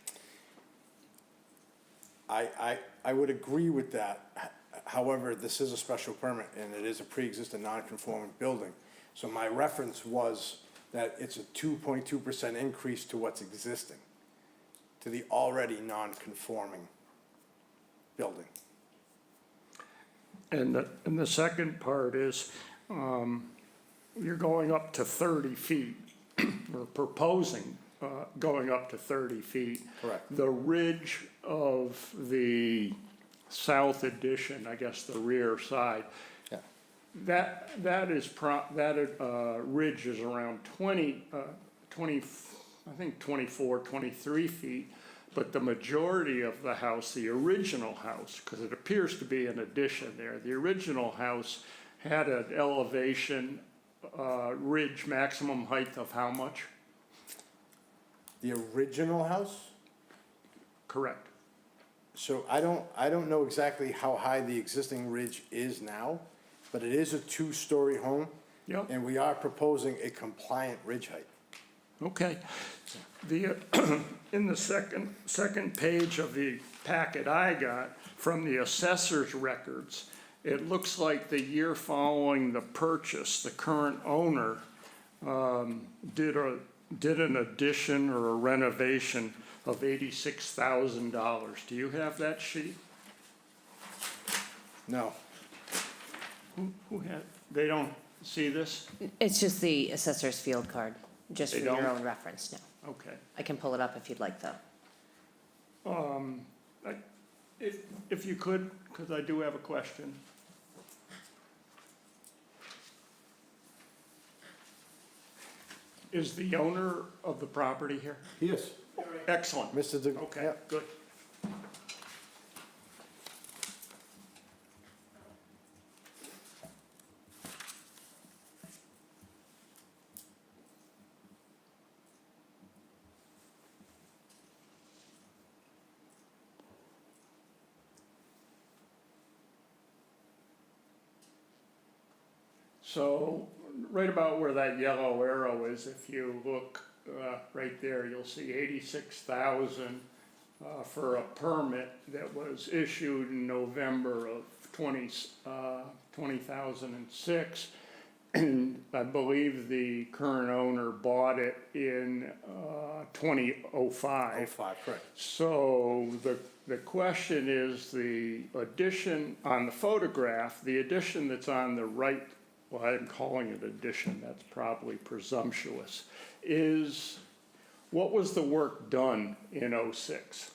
I would agree with that. However, this is a special permit and it is a pre-existing non-conforming building. So my reference was that it's a 2.2% increase to what's existing, to the already non-conforming building. And the second part is, you're going up to 30 feet. or proposing going up to 30 feet. Correct. The ridge of the south addition, I guess the rear side, Yeah. that ridge is around 20, I think 24, 23 feet. But the majority of the house, the original house, because it appears to be an addition there, the original house had an elevation ridge maximum height of how much? The original house? Correct. So I don't know exactly how high the existing ridge is now, but it is a two-story home. Yep. And we are proposing a compliant ridge height. Okay. The, in the second page of the packet I got from the assessor's records, it looks like the year following the purchase, the current owner did an addition or a renovation of $86,000. Do you have that sheet? No. Who had, they don't see this? It's just the assessor's field card, just They for your don't? own reference, no. Okay. I can pull it up if you'd like, though. If you could, because I do have a question. Is the owner of the property here? Yes. Excellent. Mr. De. Okay, yeah. good. So, right about where that yellow arrow is, if you look right there, you'll see 86,000 for a permit that was issued in November of 2006. And I believe the current owner bought it in 2005. 05, correct. So the question is, the addition on the photograph, the addition that's on the right, well, I'm calling it addition, that's probably presumptuous, is, what was the work done in '06?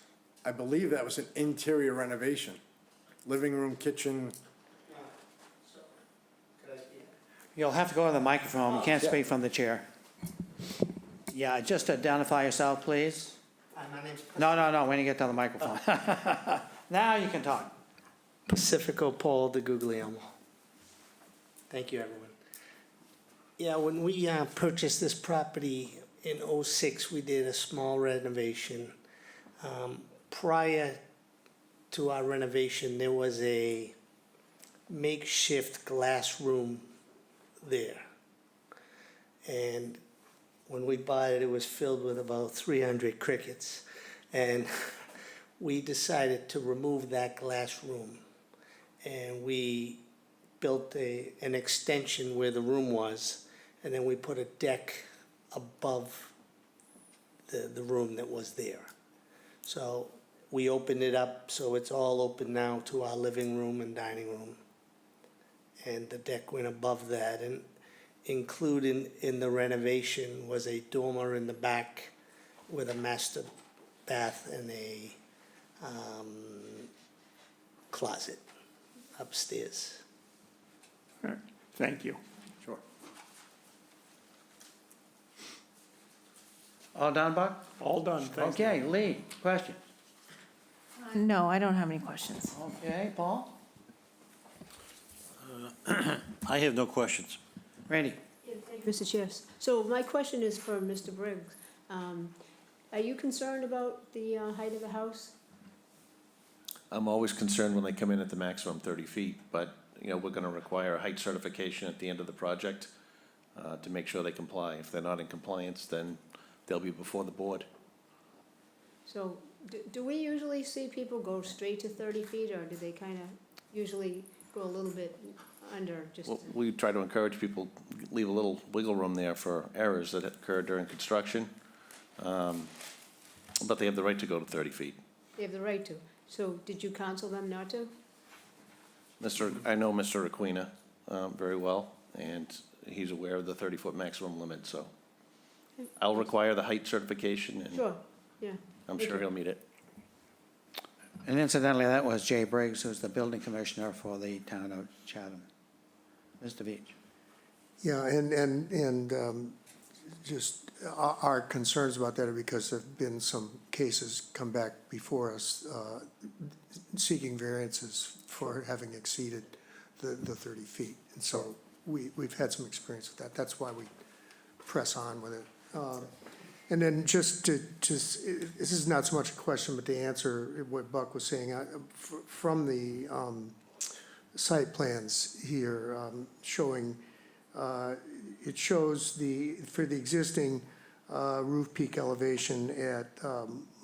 I believe that was an interior renovation. Living room, kitchen. You'll have to go to the microphone, you can't Yeah. speak from the chair. Yeah, just identify yourself, please. My name's No, when you get to the microphone. Now you can talk. Pacifico Paul de Guglielmo. Thank you, everyone. Yeah, when we purchased this property in '06, we did a small renovation. Prior to our renovation, there was a makeshift glass room there. And when we bought it, it was filled with about 300 crickets. And we decided to remove that glass room. And we built an extension where the room was, and then we put a deck above the room that was there. So we opened it up, so it's all open now to our living room and dining room. And the deck went above that, and included in the renovation was a dormer in the back with a master bath and a closet upstairs. All right, thank you. Sure. All done, Buck? All done, thank you. Okay, Lee, questions? No, I don't have any questions. Okay, Paul? I have no questions. Randy? Thank you, Mr. Chair. So my question is for Mr. Briggs. Are you concerned about the height of the house? I'm always concerned when they come in at the maximum 30 feet, but, you know, we're going to require a height certification at the end of the project to make sure they comply. If they're not in compliance, then they'll be before the board. So do we usually see people go straight to 30 feet, or do they kind of usually go a little bit under just? Well, we try to encourage people, leave a little wiggle room there for errors that occur during construction, but they have the right to go to 30 feet. They have the right to. So did you counsel them not to? I know Mr. Aquina very well, and he's aware of the 30-foot maximum limit, so. I'll require the height certification, and Sure, yeah. I'm sure he'll meet it. And incidentally, that was Jay Briggs, who's the building commissioner for the town of Chatham. Mr. Veach. Yeah, and just our concerns about that are because there've been some cases come back before us seeking variances for having exceeded the 30 feet. And so we've had some experience with that. That's why we press on with it. And then just this is not so much a question, but to answer what Buck was saying, from the site plans here showing, it shows for the existing roof peak elevation at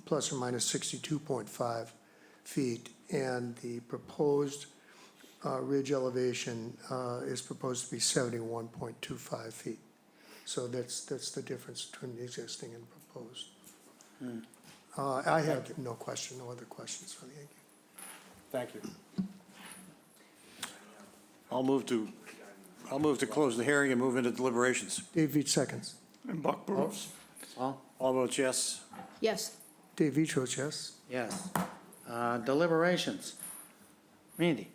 plus or minus 62.5 feet, and the proposed ridge elevation is proposed to be 71.25 feet. So that's the difference between the existing and proposed. I have no other questions for you. Thank you. I'll move to close the hearing and move into deliberations. Dave Veach seconds. And Buck Bruce. Well, All votes yes. Yes, Dave Veach votes yes. yes. Deliberations. Randy.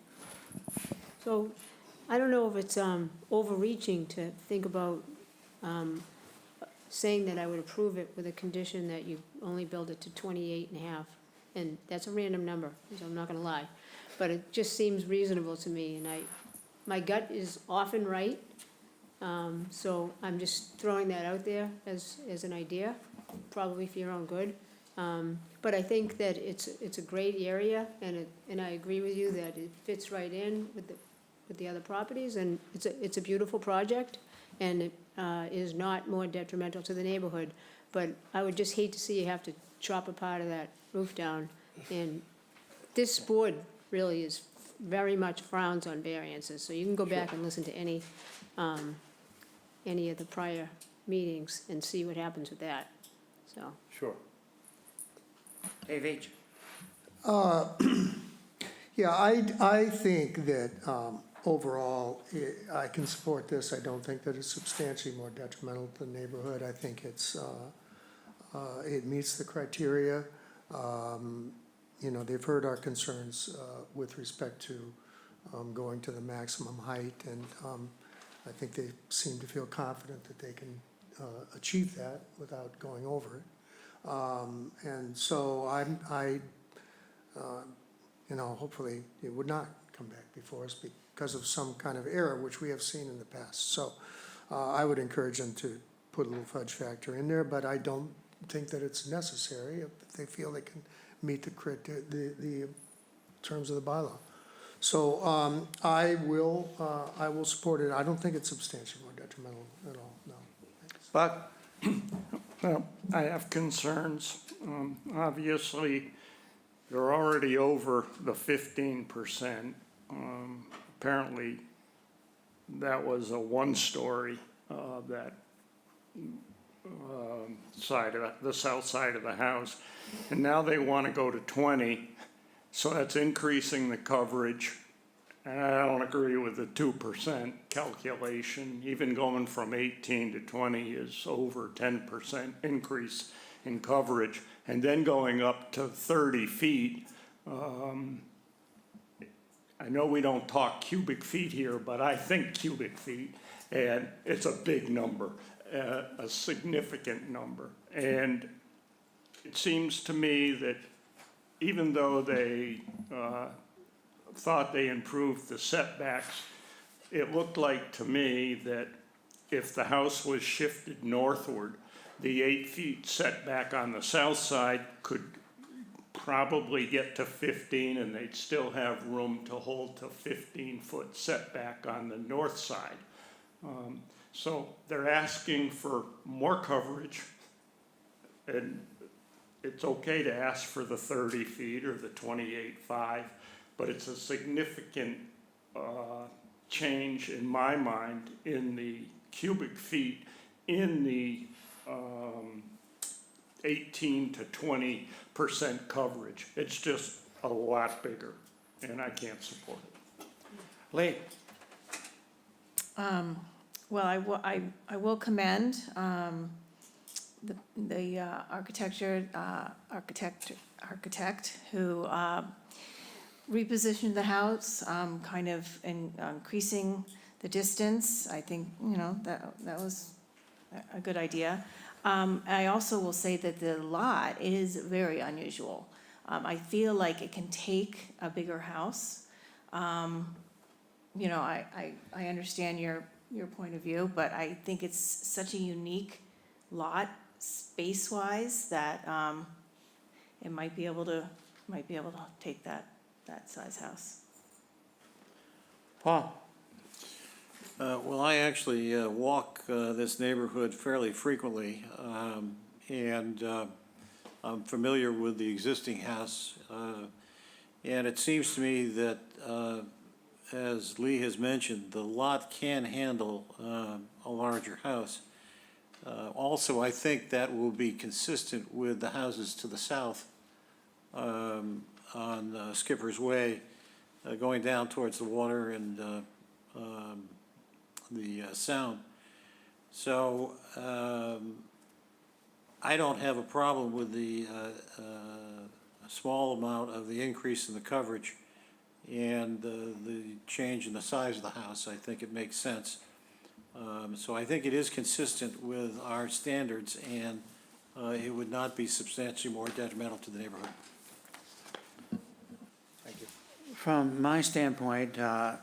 so I don't know if it's overreaching to think about saying that I would approve it with a condition that you only build it to 28.5, and that's a random number, so I'm not gonna lie. But it just seems reasonable to me, and my gut is often right. So I'm just throwing that out there as an idea, probably for your own good. But I think that it's a great area, and I agree with you that it fits right in with the other properties, and it's a beautiful project, and it is not more detrimental to the neighborhood. But I would just hate to see you have to chop a part of that roof down. And this board really is very much frowns on variances, so you can go back and listen to any of the prior meetings and see what happens with that, so. Sure. Dave Veach. Yeah, I think that overall, I can support this. I don't think that it's substantially more detrimental to the neighborhood. I think it meets the criteria. They've heard our concerns with respect to going to the maximum height, and I think they seem to feel confident that they can achieve that without going over it. And so hopefully it would not come back before us because of some kind of error, which we have seen in the past. So I would encourage them to put a little fudge factor in there, but I don't think that it's necessary if they feel they can meet the terms of the bylaw. So I will support it. I don't think it's substantially more detrimental at all, no. Thanks. Buck. Well, I have concerns. Obviously, you're already over the 15%. Apparently, that was a one-story, that side of the south side of the house. And now they want to go to 20, so that's increasing the coverage. And I don't agree with the 2% calculation. Even going from 18 to 20 is over 10% increase in coverage. And then going up to 30 feet, I know we don't talk cubic feet here, but I think cubic feet, and it's a big number, a significant number. And it seems to me that even though they thought they improved the setbacks, it looked like to me that if the house was shifted northward, the 8 feet setback on the south side could probably get to 15, and they'd still have room to hold to 15-foot setback on the north side. So they're asking for more coverage, and it's okay to ask for the 30 feet or the 28.5, but it's a significant change in my mind in the cubic feet in the 18 to 20% coverage. It's just a lot bigger, and I can't support it. Lee. Well, I will commend architect who repositioned the house, kind of increasing the distance. I think, that was a good idea. I also will say that the lot is very unusual. I feel like it can take a bigger house. I understand your point of view, but I think it's such a unique lot, space-wise, that it might be able to take that size house. Paul? Well, I actually walk this neighborhood fairly frequently, and I'm familiar with the existing house. And it seems to me that, as Lee has mentioned, the lot can handle a larger house. Also, I think that will be consistent with the houses to the south on Skipper's Way, going down towards the water and the sound. So I don't have a problem with the small amount of the increase in the coverage and the change in the size of the house. I think it makes sense. So I think it is consistent with our standards, and it would not be substantially more detrimental to the neighborhood. Thank you. From my standpoint, I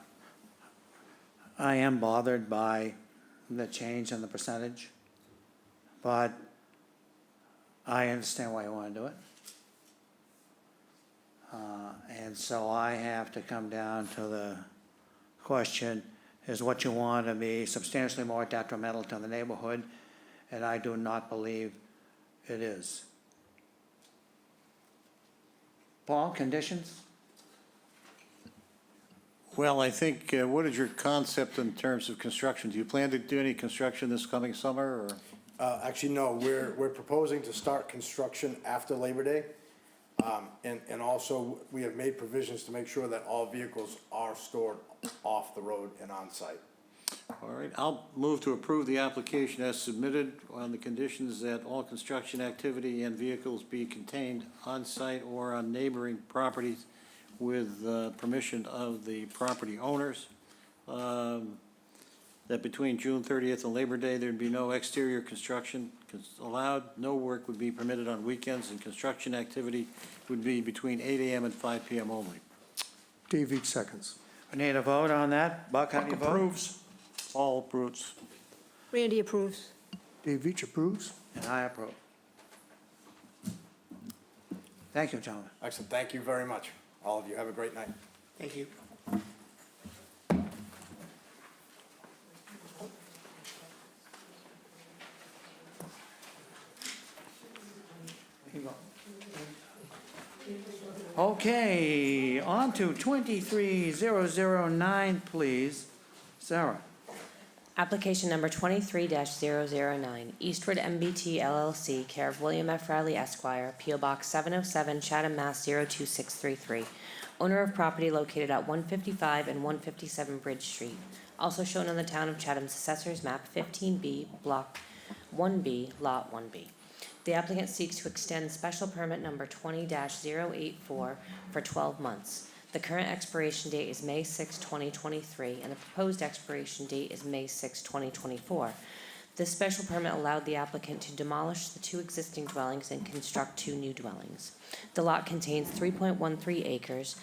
am bothered by the change in the percentage, but I understand why you want to do it. And so I have to come down to the question, is what you want to be substantially more detrimental to the neighborhood? And I do not believe it is. Paul, conditions? Well, I think, what is your concept in terms of construction? Do you plan to do any construction this coming summer, or? Actually, no, we're proposing to start construction after Labor Day. And also, we have made provisions to make sure that all vehicles are stored off the road and on site. All right, I'll move to approve the application as submitted on the conditions that all construction activity and vehicles be contained on site or on neighboring properties with permission of the property owners. That between June 30th and Labor Day, there'd be no exterior construction allowed, no work would be permitted on weekends, and construction activity would be between 8 a.m. and 5 p.m. only. Dave Veach seconds. We need a vote on that. Buck, how do you vote? Approves. All approves. Randy approves. Dave Veach approves. And I approve. Thank you, gentlemen. Excellent, thank you very much. All of you, have a great night. Thank you. Okay, on to 23009, please. Sarah. Application number 23-009, Eastwood MBT LLC, care of William F. Riley Esquire, P.O. Box 707, Chatham, Mass. 02633. Owner of property located at 155 and 157 Bridge Street. Also shown on the Town of Chatham's Assessor's Map 15B, Block 1B, Lot 1B. The applicant seeks to extend special permit number 20-084 for 12 months. The current expiration date is May 6, 2023, and the proposed expiration date is May 6, 2024. This special permit allowed the applicant to demolish the 2 existing dwellings and construct 2 new dwellings. The lot contains 3.13 acres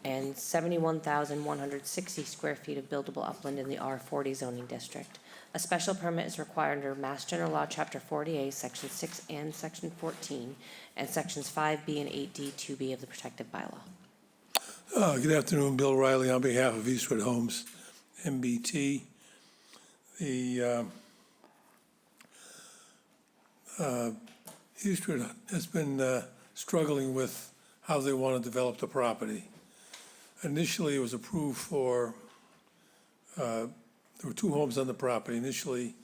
and 71,160 square feet of buildable upland in the R40 zoning district. A special permit is required under Mass General Law, Chapter 40A, Section 6 and Section 14, and Sections 5B and 8D, 2B of the Protective Bylaw. Good afternoon, Bill Riley on behalf of Eastwood Homes, MBT. The Eastwood has been struggling with how they want to develop the property. Initially, it was approved for, there were 2 homes on the property initially,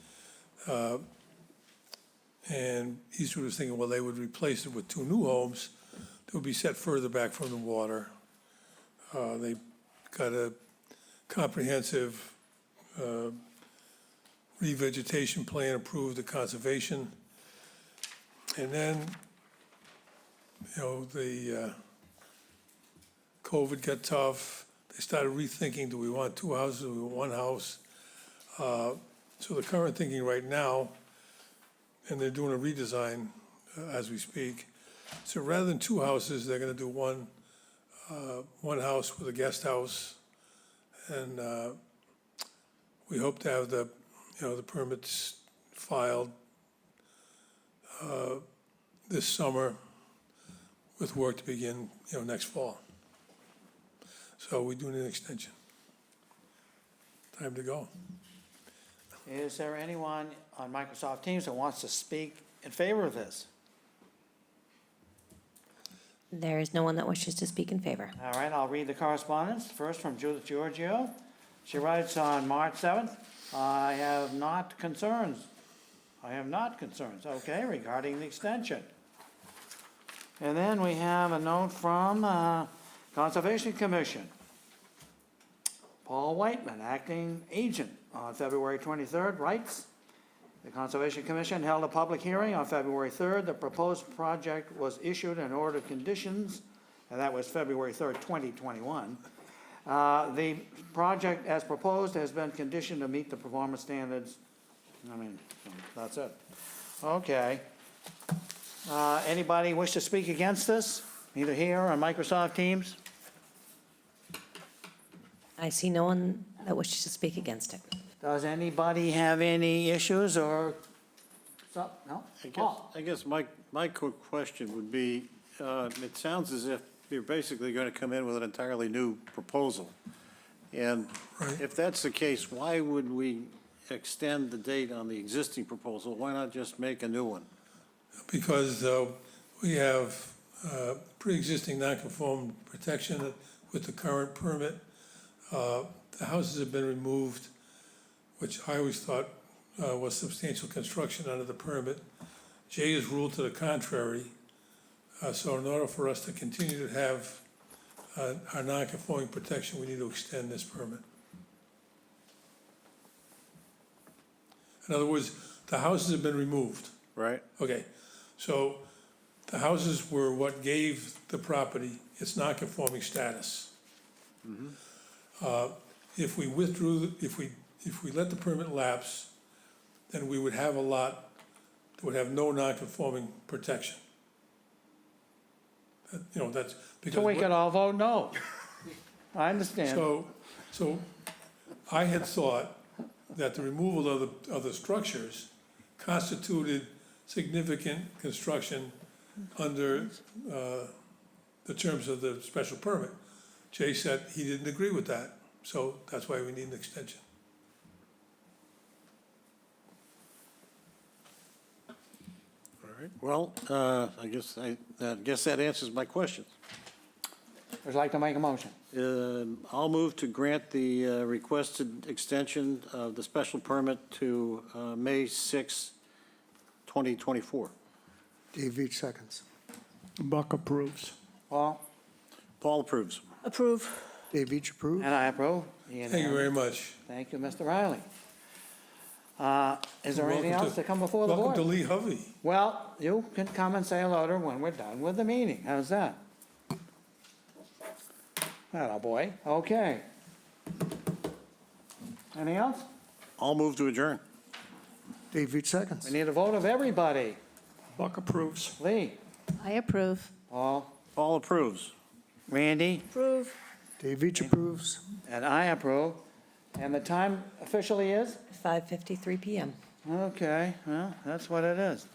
and Eastwood was thinking, well, they would replace it with 2 new homes that would be set further back from the water. They got a comprehensive revegetation plan approved, the conservation And then, you know, the COVID got tough. They started rethinking, do we want two houses, do we want one house? So the current thinking right now, and they're doing a redesign as we speak, so rather than two houses, they're gonna do one house with a guest house. And we hope to have the, you know, the permits filed this summer with work to begin, you know, next fall. So we do need an extension. Time to go. Is there anyone on Microsoft Teams that wants to speak in favor of this? There is no one that wishes to speak in favor. All right, I'll read the correspondence. First from Judith Giorgio. She writes on March 7th, I have not concerns, okay, regarding the extension. And then we have a note from Conservation Commission. Paul Whiteman, acting agent, on February 23rd, writes, the Conservation Commission held a public hearing on February 3rd. The proposed project was issued an order of conditions, and that was February 3rd, 2021. The project as proposed has been conditioned to meet the performance standards. I mean, that's it. Okay. Anybody wish to speak against this, either here or on Microsoft Teams? I see no one that wishes to speak against it. Does anybody have any issues or, no? I guess my quick question would be, it sounds as if you're basically going to come in with an entirely new proposal. And if that's the case, why would we extend the date on the existing proposal? Why not just make a new one? Because we have pre-existing non-conforming protection with the current permit. The houses have been removed, which I always thought was substantial construction under the permit. Jay has ruled to the contrary. So in order for us to continue to have our non-conforming protection, we need to extend this permit. In other words, the houses have been removed. Right. Okay, so the houses were what gave the property its non-conforming status. If we withdrew, if we let the permit lapse, then we would have a lot that would have no non-conforming protection. You know, that's because. So we could all vote no. I understand. So I had thought that the removal of the structures constituted significant construction under the terms of the special permit. Jay said he didn't agree with that, so that's why we need an extension. All right. Well, I guess that answers my questions. Would you like to make a motion? I'll move to grant the requested extension of the special permit to May 6, 2024. Dave Veach seconds. Buck approves. Paul? Paul approves. Approve. Dave Veach approves. And I approve. Thank you very much. Thank you, Mr. Riley. Is there anything else to come before the board? Welcome to Lee Hovey. Well, you can come and say hello to her when we're done with the meeting. How's that? Hello, boy. Okay. Anything else? I'll move to adjourn. Dave Veach seconds. We need a vote of everybody. Buck approves. Lee? I approve. Paul? Paul approves. Randy? Approve. Dave Veach approves. And I approve. And the time officially is? 5:53 PM. Okay, well, that's what it is.